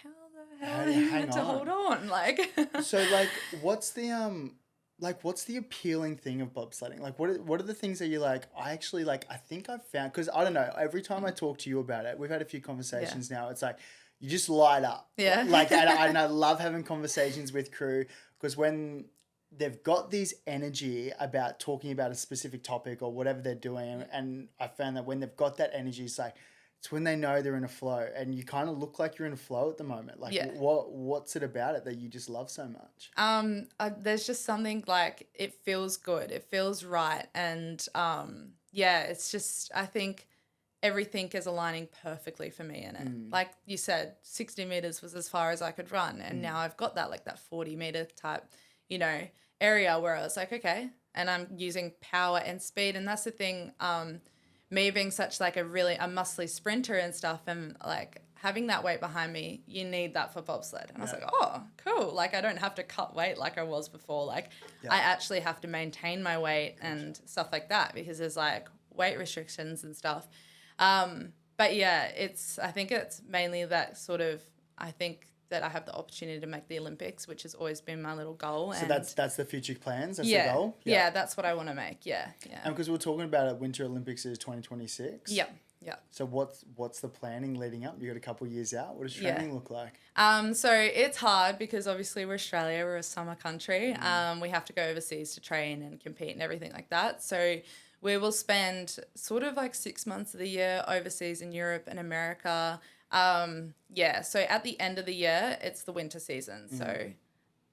how are you meant to hold on? Like, so, like, what's the appealing thing of bobsledding? Like, what are the things that you're like, I actually, like, I think I've found, because I don't know, every time I talk to you about it, we've had a few conversations now, it's like, you just light up. Yeah. Like, and I love having conversations with crew, because when they've got this energy about talking about a specific topic or whatever they're doing, and I found that when they've got that energy, it's when they know they're in a flow, and you kind of look like you're in a flow at the moment. Like, what's it about it that you just love so much? There's just something, like, it feels good. It feels right. And, it's just, I think everything is aligning perfectly for me in it. Like you said, 60 meters was as far as I could run. And now I've got that, like, that 40 meter type, you know, area where I was like, okay, and I'm using power and speed. And that's the thing, me being such, like, a muscly sprinter and stuff, and, like, having that weight behind me, you need that for bobsled. And I was like, oh, cool. Like, I don't have to cut weight like I was before. Like, I actually have to maintain my weight and stuff like that because there's, like, weight restrictions and stuff. But yeah, I think it's mainly that sort of, I think that I have the opportunity to make the Olympics, which has always been my little goal. So that's the future plans? That's the goal? Yeah, that's what I want to make. Yeah. And because we're talking about it, Winter Olympics is 2026. Yeah. So what's the planning leading up? You got a couple of years out. What does training look like? So it's hard because obviously we're Australia, we're a summer country. We have to go overseas to train and compete and everything like that. So we will spend sort of like 6 months of the year overseas in Europe and America. So at the end of the year, it's the winter season. So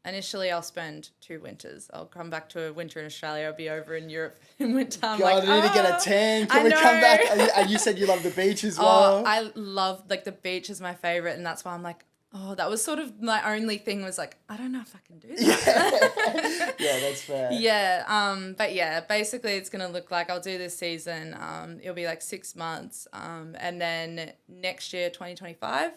initially I'll spend 2 winters. I'll come back to a winter in Australia. I'll be over in Europe in winter. I'm God, I need to get a tan. Can we come back? And you said you love the beach as well. I love, like, the beach is my favorite. And that's why I'm like, that was sort of my only thing was like, I don't know if I can do that. Yeah, that's fair. But yeah, basically it's going to look like I'll do this season. It'll be like 6 months. And then next year, 2025,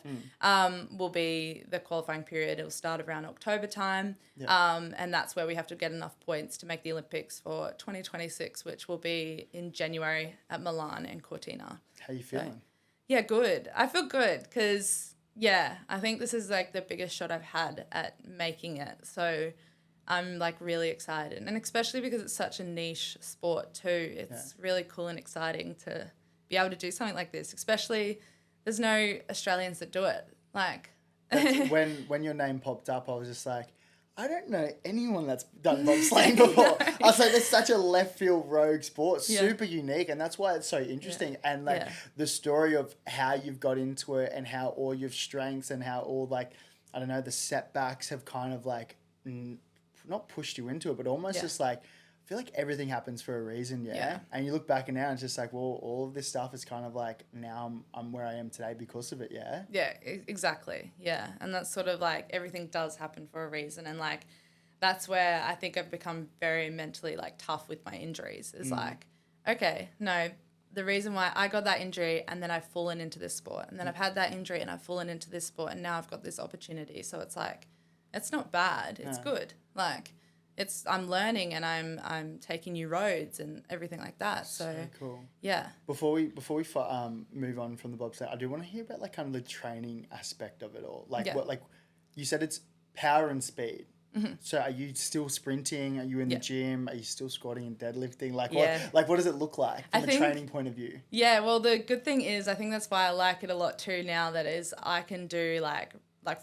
will be the qualifying period. It'll start around October time. And that's where we have to get enough points to make the Olympics for 2026, which will be in January at Milan and Cortina. How you feeling? Yeah, good. I feel good because... yeah, I think this is, like, the biggest shot I've had at making it. So I'm, like, really excited. And especially because it's such a niche sport too. It's really cool and exciting to be able to do something like this. Especially there's no Australians that do it. Like... when your name popped up, I was just like, I don't know anyone that's done bobsleighing before. I was like, it's such a left field rogue sport, super unique, and that's why it's so interesting. And like the story of how you've got into it and how all your strengths and how all, like, I don't know, the setbacks have kind of like not pushed you into it, but almost just like, I feel like everything happens for a reason, and you look back and now and it's just like, well, all of this stuff is kind of like, now I'm where I am today because of it, yeah, exactly, and that's sort of like, everything does happen for a reason, and like, that's where I think I've become very mentally, like, tough with my injuries, is like, okay, no, the reason why I got that injury and then I've fallen into this sport, and then I've had that injury and I've fallen into this sport, and now I've got this opportunity, so it's like, it's not bad, it's good, like, I'm learning and I'm taking new roads and everything like that. So cool. Yeah. Before we move on from the bobsleigh, I do want to hear about, like, kind of the training aspect of it all. Like what, like you said, it's power and speed. Mm-hmm. So are you still sprinting? Are you in the gym? Are you still squatting and deadlifting? Like what does it look like from a training point of view? Yeah, well, the good thing is I think that's why I like it a lot too now, that is I can do like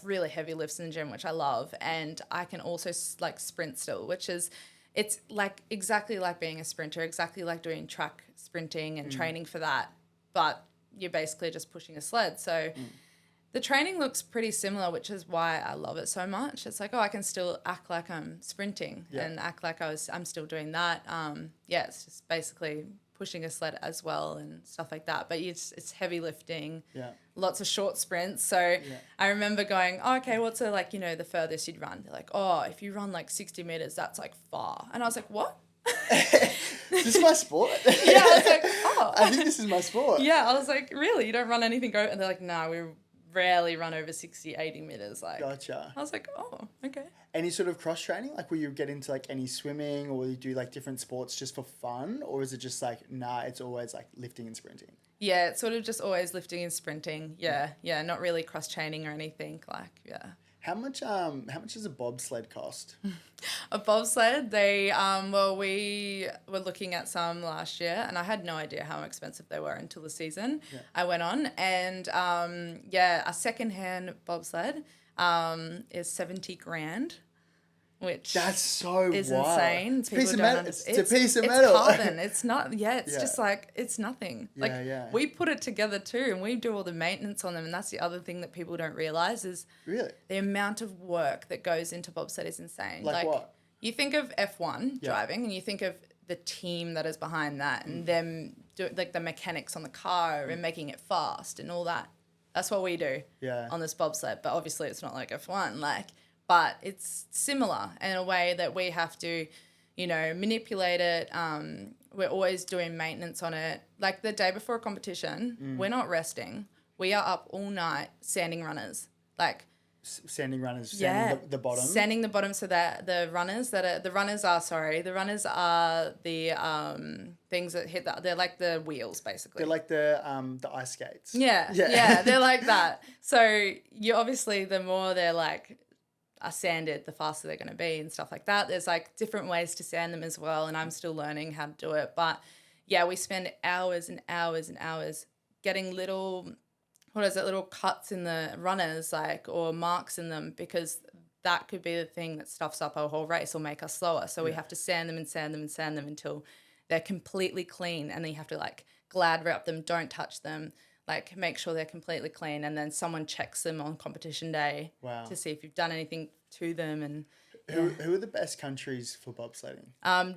really heavy lifts in the gym, which I love, and I can also like sprint still, which is it's like exactly like being a sprinter, exactly like doing track sprinting and training for that, but you're basically just pushing a sled. So the training looks pretty similar, which is why I love it so much. It's like, I can still act like I'm sprinting and act like I'm still doing that. It's just basically pushing a sled as well and stuff like that. But it's heavy lifting, lots of short sprints. So I remember going, okay, what's the furthest you'd run? They're like, if you run like 60 meters, that's like far. And I was like, what? This is my sport. Yeah, I was like, I think this is my sport. Yeah, I was like, really? You don't run anything go? And they're like, no, we rarely run over 60, 80 meters. Like, gotcha. I was like, okay. Any sort of cross training? Like, will you get into like any swimming, or will you do like different sports just for fun? Or is it just like, nah, it's always like lifting and sprinting? Yeah, it's sort of just always lifting and sprinting. Yeah, not really cross training or anything. Like, yeah. How much does a bobsled cost? A bobsled, we were looking at some last year, and I had no idea how expensive they were until the season. Yeah. I went on, and a secondhand bobsled is 70 grand, which that's so is wild. insane. It's a piece of metal. It's a piece of metal. It's carbon. It's not. Yeah, it's just like it's nothing. We put it together too, and we do all the maintenance on them. And that's the other thing that people don't realize is really the amount of work that goes into bobsled is insane. Like what? You think of F1 driving, and you think of the team that is behind that, and them do like the mechanics on the car and making it fast and all that. That's what we do on this bobsled. But obviously, it's not like F1. But it's similar in a way that we have to, manipulate it. We're always doing maintenance on it. Like the day before a competition, we're not resting. We are up all night sanding runners. Sanding the bottom? Sanding the bottom so that the runners are the things that hit they're like the wheels basically. They're like the ice skates. Yeah, they're like that. So you obviously the more they're like are sanded, the faster they're going to be and stuff like that. There's like different ways to sand them as well, and I'm still learning how to do it. But yeah, we spend hours and hours and hours getting little cuts in the runners, or marks in them, because that could be the thing that stuffs up our whole race or make us slower. So we have to sand them and sand them and sand them until they're completely clean, and then you have to glad wrap them, don't touch them, make sure they're completely clean, and then someone checks them on competition day to see if you've done anything to them. And who are the best countries for bobsledding?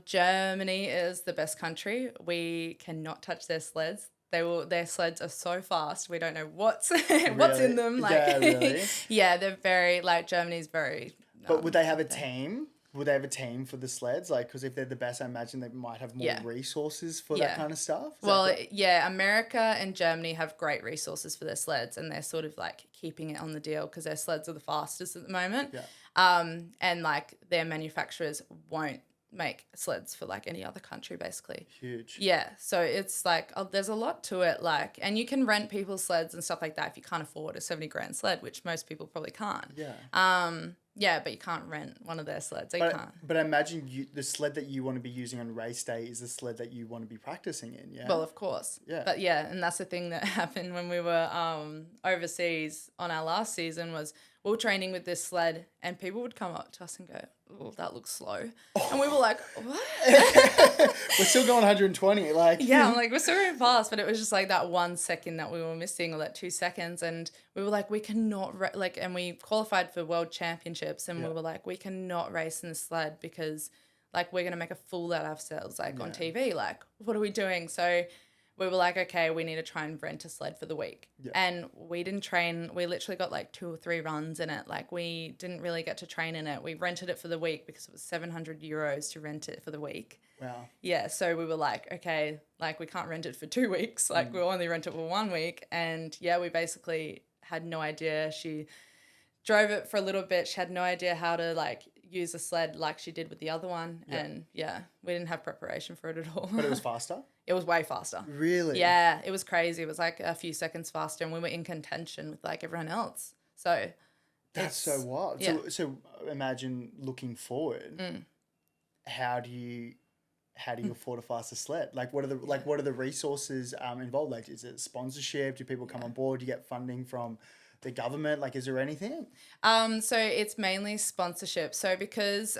Germany is the best country. We cannot touch their sleds. Their sleds are so fast. We don't know what's in them. Really? Yeah, they're very Germany's very. But would they have a team? Would they have a team for the sleds? Because if they're the best, I imagine they might have more resources for that kind of stuff. America and Germany have great resources for their sleds, and they're sort of keeping it on the deal because their sleds are the fastest at the moment. Yeah. And their manufacturers won't make sleds for any other country basically. Huge. Yeah, so it's there's a lot to it, and you can rent people's sleds and stuff like that if you can't afford a 70 grand sled, which most people probably can't. Yeah, but you can't rent one of their sleds. You can't. But I imagine the sled that you want to be using on race day is the sled that you want to be practicing in, yeah? Well, of course. Yeah. But yeah, and that's the thing that happened when we were overseas on our last season was we were training with this sled, and people would come up to us and go, "Oh, that looks slow." And we were like, "What?" We're still going 120. Yeah, I'm we're still going fast, but it was just that 1 second that we were missing, or that 2 seconds. And we were we cannot, and we qualified for world championships, and we were we cannot race in the sled because, we're going to make a fool out of ourselves, on TV. What are we doing? So we were okay, we need to try and rent a sled for the week. Yeah. And we didn't train. We literally got 2 or 3 runs in it. We didn't really get to train in it. We rented it for the week because it was 700 euros to rent it for the week. Wow. Yeah. So we were okay, we can't rent it for 2 weeks. We'll only rent it for 1 week. And yeah, we basically had no idea. She drove it for a little bit. She had no idea how to use a sled like she did with the other one. Yeah. And yeah, we didn't have preparation for it at all. But it was faster? It was way faster. Really? Yeah, it was crazy. It was a few seconds faster, and we were in contention with everyone else. So That's so wild. Yeah. So imagine looking forward. How do you afford a faster sled? Like, what are the resources involved? Like, is it sponsorship? Do people come on board? Do you get funding from the government? Like, is there anything? So it's mainly sponsorship. So because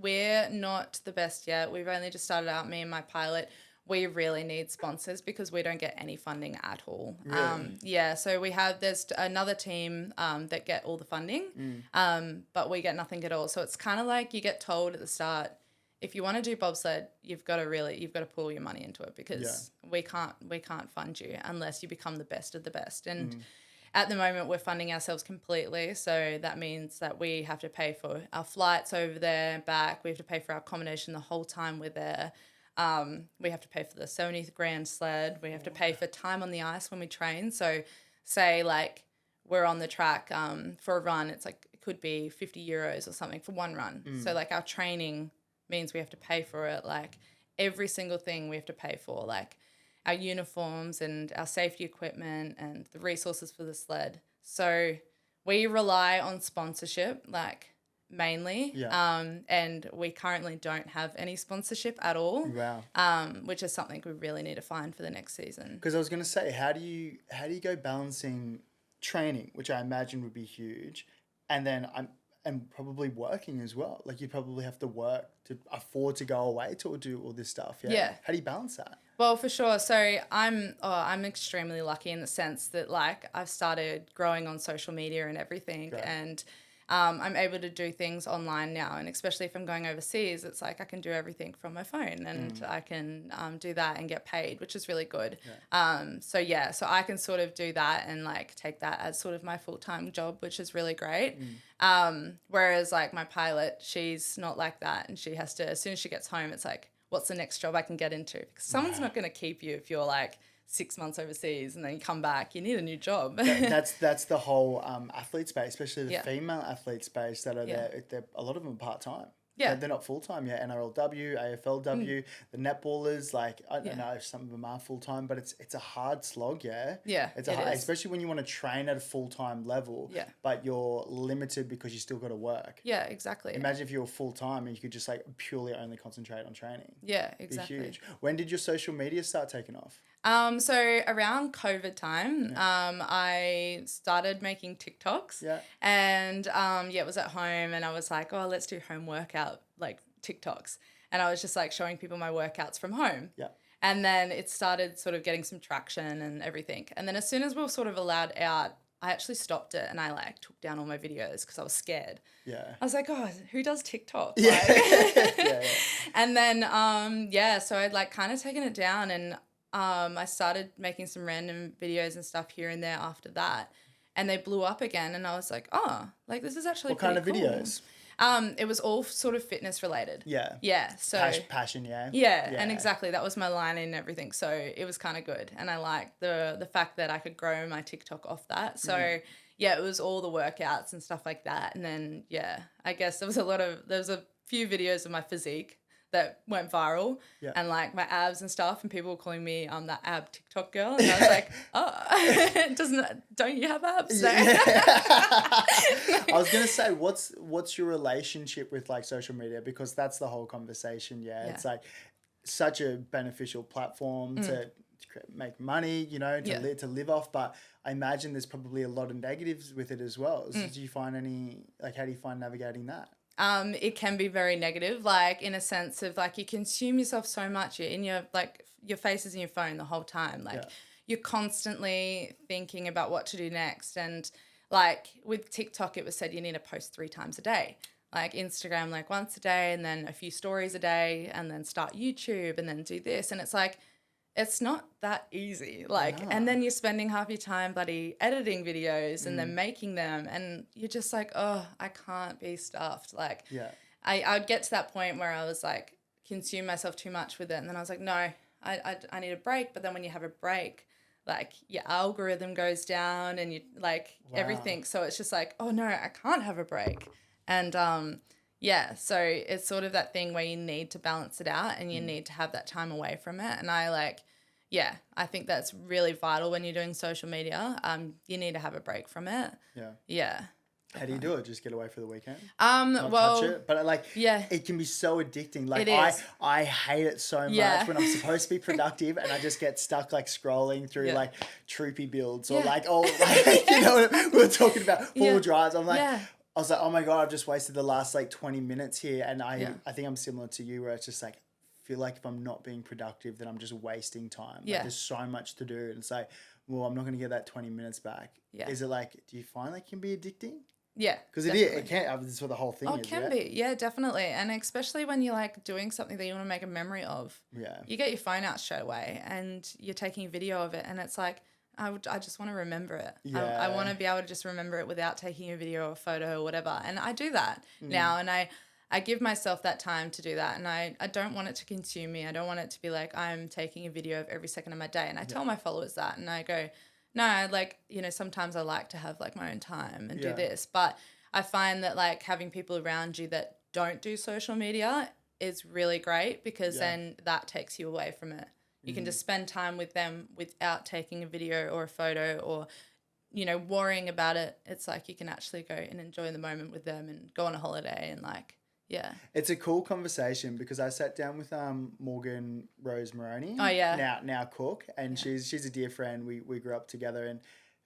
we're not the best yet, we've only just started out, me and my pilot. We really need sponsors because we don't get any funding at all. Really? So there's another team that get all the funding, but we get nothing at all. So it's kind of like you get told at the start, if you want to do bobsled, you've got to pull your money into it because we can't fund you unless you become the best of the best. And at the moment, we're funding ourselves completely. So that means that we have to pay for our flights over there and back. We have to pay for our accommodation the whole time we're there. We have to pay for the 70th grand sled. We have to pay for time on the ice when we train. So say like we're on the track for a run, it's like it could be €50 or something for one run. So like our training means we have to pay for it. Like every single thing we have to pay for, like our uniforms and our safety equipment and the resources for the sled. So we rely on sponsorship, like mainly. And we currently don't have any sponsorship at all. Wow. Which is something we really need to find for the next season. Because I was going to say, how do you go balancing training, which I imagine would be huge, and then and probably working as well. Like you probably have to work to afford to go away to do all this stuff. Yeah. How do you balance that? Well, for sure. So I'm extremely lucky in the sense that like I've started growing on social media and everything. Great. And I'm able to do things online now, and especially if I'm going overseas, it's like I can do everything from my phone, and I can do that and get paid, which is really good. So I can sort of do that and like take that as sort of my full-time job, which is really great. Whereas like my pilot, she's not like that, and she has to, as soon as she gets home, it's like, what's the next job I can get into? Because someone's not going to keep you if you're like 6 months overseas and then you come back, you need a new job. That's the whole athlete space, especially the female athlete space that are there. A lot of them are part-time. Yeah. They're not full-time yet. NRLW, AFLW, the netballers, like, I don't know if some of them are full-time, but it's a hard slog, yeah? Yeah, it's especially when you want to train at a full-time level, but you're limited because you still got to work. Yeah, exactly. Imagine if you were full-time and you could just like purely only concentrate on training. Yeah, exactly. It'd be huge. When did your social media start taking off? So around COVID time, I started making TikToks. Yeah. And it was at home, and I was like, oh, let's do home workout like TikToks. And I was just like showing people my workouts from home. Yeah. And then it started sort of getting some traction and everything. And then as soon as we were sort of allowed out, I actually stopped it and I like took down all my videos because I was scared. Yeah. I was like, oh, who does TikTok? Yeah. Like, And then, so I'd like kind of taken it down, and I started making some random videos and stuff here and there after that, and they blew up again. And I was like, oh, like this is actually pretty cool. What kind of videos? It was all sort of fitness related. Yeah. Yeah. So passion. Yeah. Yeah. And exactly. That was my line and everything. So it was kind of good. And I liked the fact that I could grow my TikTok off that. So it was all the workouts and stuff like that. And then, I guess there was a few videos of my physique that went viral and like my abs and stuff, and people were calling me that ab TikTok girl, and I was like, oh, don't you have abs? Yeah. I was gonna say, what's your relationship with like social media, because that's the whole conversation. It's like such a beneficial platform to make money, to live off, but I imagine there's probably a lot of negatives with it as well. So do you find how do you find navigating that? It can be very negative, like in a sense of like you consume yourself so much. You're in your face is in your phone the whole time. Like you're constantly thinking about what to do next. And like with TikTok, it was said you need to post 3 times a day. Like Instagram, like once a day, and then a few stories a day, and then start YouTube, and then do this. And it's like, it's not that easy. Like, and then you're spending half your time bloody editing videos and then making them, and you're just like, oh, I can't be stuffed. Like, I would get to that point where I was like, consume myself too much with it. And then I was like, no, I need a break. But then when you have a break, like your algorithm goes down and you like everything. So it's just like, oh no, I can't have a break. And, so it's sort of that thing where you need to balance it out, and you need to have that time away from it. And I think that's really vital when you're doing social media. You need to have a break from it. Yeah. How do you do it? Just get away for the weekend? Not touch it? But it can be so addicting. Like, it is. I hate it so much when I'm supposed to be productive and I just get stuck like scrolling through like troopy builds or like, you know, we were talking about full drives. I'm like, I was like, oh my God, I've just wasted the last like 20 minutes here. And I think I'm similar to you where it's just like, feel like if I'm not being productive, then I'm just wasting time. Like, there's so much to do. And it's like, well, I'm not going to get that 20 minutes back. Yeah. Is it like, do you find like it can be addicting? Yeah. Because it can. That's what the whole thing is. It can be. Yeah, definitely. And especially when you're like doing something that you want to make a memory of. Yeah. You get your phone out straight away and you're taking a video of it and it's like, I just want to remember it. Yeah. I want to be able to just remember it without taking a video or a photo or whatever. And I do that now and I give myself that time to do that and I don't want it to consume me. I don't want it to be like I'm taking a video of every second of my day. And I tell my followers that and I go, no, like, you know, sometimes I like to have like my own time and do this. But I find that like having people around you that don't do social media is really great because then that takes you away from it. You can just spend time with them without taking a video or a photo or, you know, worrying about it. It's like you can actually go and enjoy the moment with them and go on a holiday and like, it's a cool conversation because I sat down with Morgan Rose Moroney. Oh yeah. Now cook, and she's a dear friend. We grew up together, and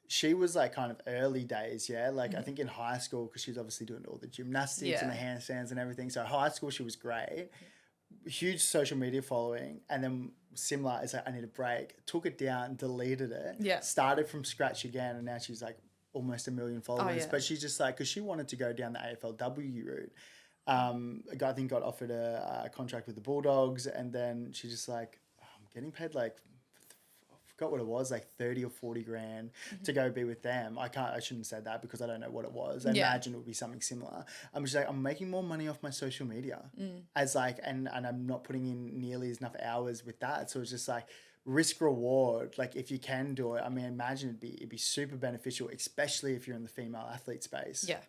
she was like kind of early days, like I think in high school because she's obviously doing all the gymnastics and the handstands and everything. So high school she was great, huge social media following, and then similar. It's like I need a break. Took it down, deleted it. Yeah. Started from scratch again, and now she's like almost 1 million followers. Oh, yeah. But she's just like because she wanted to go down the AFLW route. A guy I think got offered a contract with the Bulldogs, and then she's just like, I'm getting paid like, I forgot what it was, like 30 or 40 grand to go be with them. I shouldn't have said that because I don't know what it was. I imagine it would be something similar. I'm just like, I'm making more money off my social media as like, and I'm not putting in nearly enough hours with that. So it's just like risk reward. Like if you can do it, I mean, imagine it'd be super beneficial, especially if you're in the female athlete space. Yeah.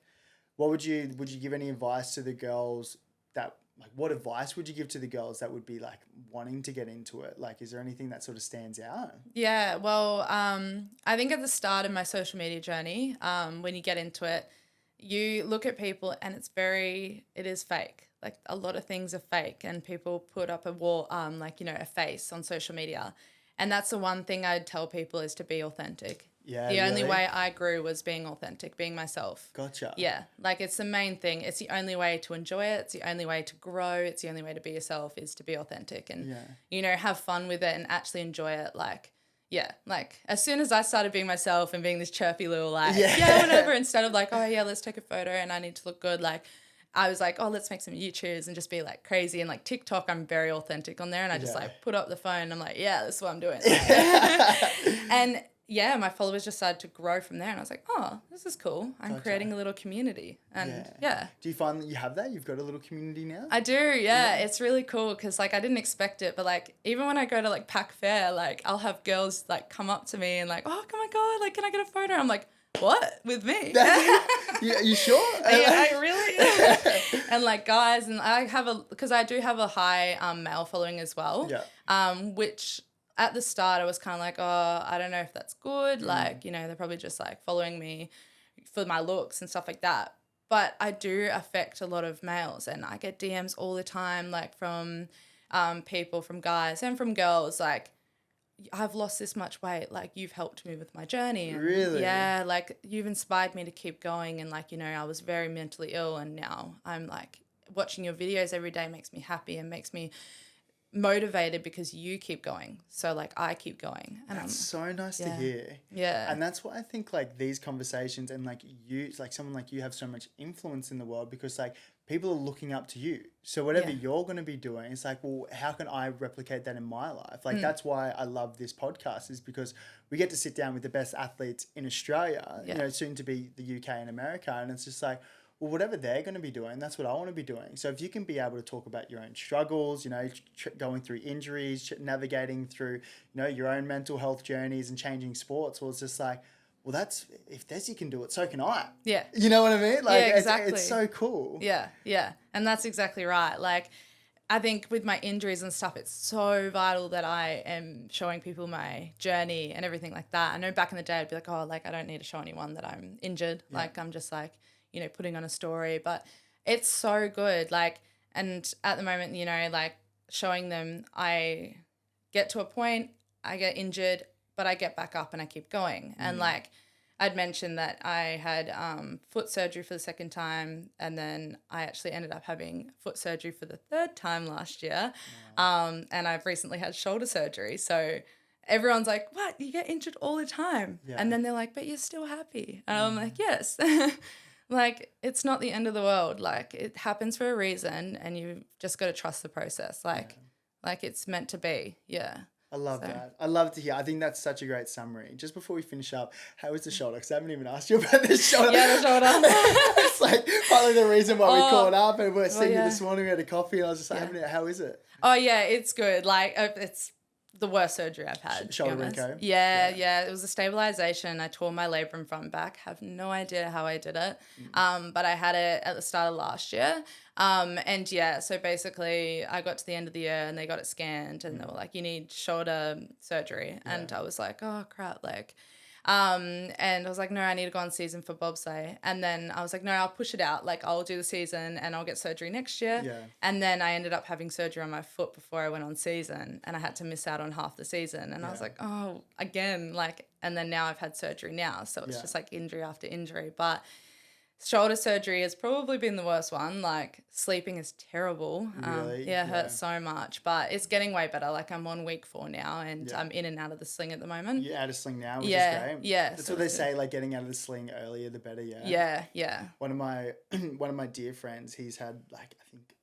What would you give any advice to the girls that like what advice would you give to the girls that would be like wanting to get into it? Like is there anything that sort of stands out? Yeah, well, I think at the start of my social media journey, when you get into it, you look at people and it is fake. Like a lot of things are fake and people put up a wall, like, you know, a face on social media. And that's the one thing I'd tell people is to be authentic. Yeah, the only way I grew was being authentic, being myself. Gotcha. Yeah, like it's the main thing. It's the only way to enjoy it. It's the only way to grow. It's the only way to be yourself is to be authentic and, you know, have fun with it and actually enjoy it. Like, like as soon as I started being myself and being this chirpy little like, whatever, instead of like, oh yeah, let's take a photo and I need to look good. Like I was like, oh, let's make some YouTubes and just be like crazy. And like TikTok, I'm very authentic on there and I just like put up the phone and I'm like, yeah, this is what I'm doing. And yeah, my followers just started to grow from there. And I was like, oh, this is cool. I'm creating a little community. And Do you find that you have that? You've got a little community now? I do, yeah. It's really cool because like I didn't expect it. But like even when I go to like Pack Fair, like I'll have girls like come up to me and like, oh my God, like can I get a photo? I'm like, what? With me? Yeah, you sure? Yeah, really? And like guys, and because I do have a high male following as well. Yeah. Which at the start I was kind of like, oh, I don't know if that's good. Like, you know, they're probably just like following me for my looks and stuff like that. But I do affect a lot of males and I get DMs all the time, like from people, from guys and from girls, like, I've lost this much weight, like you've helped me with my journey. And really? Yeah, like you've inspired me to keep going and like, you know, I was very mentally ill and now I'm like watching your videos every day makes me happy and makes me motivated because you keep going. So like I keep going. And that's so nice to hear. Yeah. And that's why I think like these conversations and like you, like someone like you have so much influence in the world because like people are looking up to you. So whatever you're going to be doing, it's like, well, how can I replicate that in my life? Like that's why I love this podcast is because we get to sit down with the best athletes in Australia, you know, soon to be the UK and America. And it's just like, well, whatever they're going to be doing, that's what I want to be doing. So if you can be able to talk about your own struggles, you know, going through injuries, navigating through, you know, your own mental health journeys and changing sports, well, it's just like, well, that's, if Desi can do it, so can I. Yeah. You know what I mean? Like, exactly. It's so cool. Yeah, yeah. And that's exactly right. Like, I think with my injuries and stuff, it's so vital that I am showing people my journey and everything like that. I know back in the day, I'd be like, oh, like, I don't need to show anyone that I'm injured. Yeah. Like, I'm just like, you know, putting on a story. But it's so good. Like, and at the moment, you know, like showing them, I get to a point, I get injured, but I get back up and I keep going. And like I'd mentioned that I had foot surgery for the second time, and then I actually ended up having foot surgery for the third time last year. And I've recently had shoulder surgery. So everyone's like, what? You get injured all the time. Yeah. And then they're like, but you're still happy. And I'm like, yes. Like, it's not the end of the world. Like, it happens for a reason, and you just got to trust the process. Like it's meant to be. Yeah. I love that. I love to hear. I think that's such a great summary. Just before we finish up, how is the shoulder? Because I haven't even asked you about the shoulder. Yeah, the shoulder. It's like partly the reason why we caught up, and we're sitting here this morning, we had a coffee, and I was just like, how is it? Oh, yeah, it's good. Like, it's the worst surgery I've had. Shoulder reco? Yeah. It was a stabilization. I tore my labrum front back. Have no idea how I did it. But I had it at the start of last year. And yeah, so basically I got to the end of the year and they got it scanned and they were like, you need shoulder surgery. And I was like, oh crap, like, and I was like, no, I need to go on season for bobsleigh. And then I was like, no, I'll push it out. Like, I'll do the season and I'll get surgery next year. Yeah. And then I ended up having surgery on my foot before I went on season, and I had to miss out on half the season. And I was like, oh, again, like, and then now I've had surgery now. So it's just like injury after injury. But shoulder surgery has probably been the worst one. Like, sleeping is terrible. Really? It hurts so much, but it's getting way better. Like, I'm on week 4 now, and I'm in and out of the sling at the moment. You're out of sling now, which is great. Yeah. That's what they say, like, getting out of the sling earlier, the better, yeah. One of my dear friends, he's had, like, I think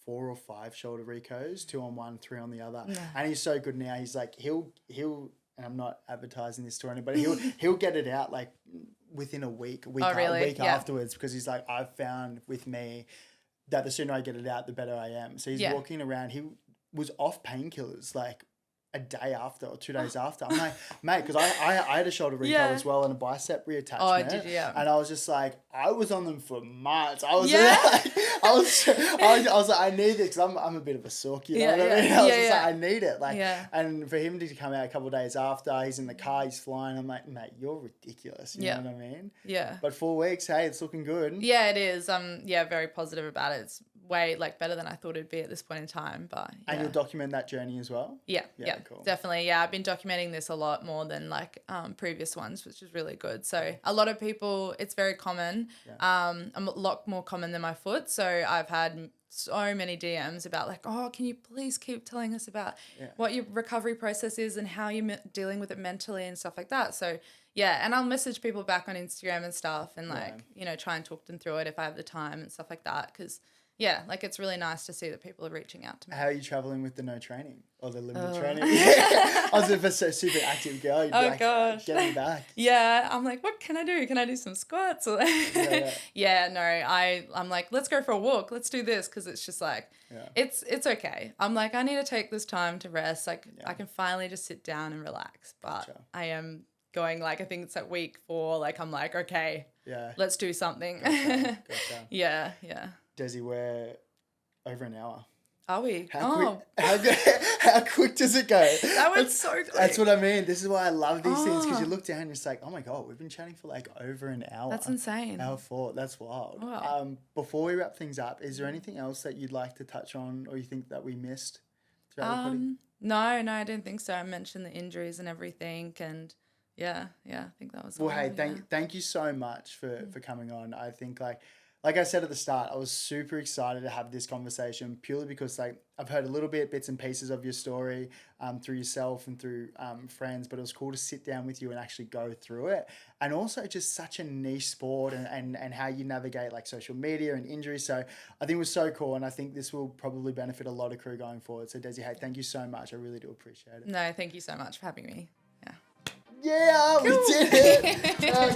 4 or 5 shoulder recos, 2 on one, 3 on the other. Yeah. And he's so good now. He's like, he'll, and I'm not advertising this to anybody, he'll get it out, like, within a week afterwards, because he's like, I've found with me that the sooner I get it out, the better I am. So he's walking around. He was off painkillers like a day after or 2 days after. I'm like, mate, because I had a shoulder reco as well and a bicep reattachment. Oh, did you? Yeah. And I was just like, I was on them for months. I was I was like, I need it because I'm a bit of a sook, you know what I mean? I was just like, I need it. Like, and for him to come out a couple of days after, he's in the car, he's flying. I'm like, mate, you're ridiculous. You know what I mean? Yeah. But 4 weeks, hey, it's looking good. Yeah, it is. Very positive about it. It's way like better than I thought it'd be at this point in time. But and you'll document that journey as well. Yeah, cool. Definitely. Yeah, I've been documenting this a lot more than like previous ones, which is really good. So a lot of people, it's very common. I'm a lot more common than my foot. So I've had so many DMs about like, oh, can you please keep telling us about what your recovery process is and how you're dealing with it mentally and stuff like that. So yeah, and I'll message people back on Instagram and stuff and like, you know, try and talk them through it if I have the time and stuff like that, because yeah, like it's really nice to see that people are reaching out to me. How are you traveling with the no training or the limited training? I was a super active girl. You'd be like, gosh. Get me back. Yeah, I'm like, what can I do? Can I do some squats? Or I'm like, let's go for a walk. Let's do this, because it's just like, it's okay. I'm like, I need to take this time to rest. Like I can finally just sit down and relax. But I am going like, I think it's at week 4. Like I'm like, okay, let's do something. Gotcha. Yeah. Desi, we're over an hour. Are we? How quick does it go? That went so quick. That's what I mean. This is why I love these things, because you look down and it's like, oh my God, we've been chatting for like over an hour. That's insane. Hour 4. That's wild. Wow. Before we wrap things up, is there anything else that you'd like to touch on or you think that we missed throughout recording? No, I don't think so. I mentioned the injuries and everything, and I think that was well. Hey, thank you so much for coming on. I think like I said at the start, I was super excited to have this conversation purely because like I've heard a little bits and pieces of your story through yourself and through friends, but it was cool to sit down with you and actually go through it. And also just such a niche sport and how you navigate like social media and injuries. So I think it was so cool, and I think this will probably benefit a lot of crew going forward. So Desi, hey, thank you so much. I really do appreciate it. No, thank you so much for having me. Yeah, cool. We did it.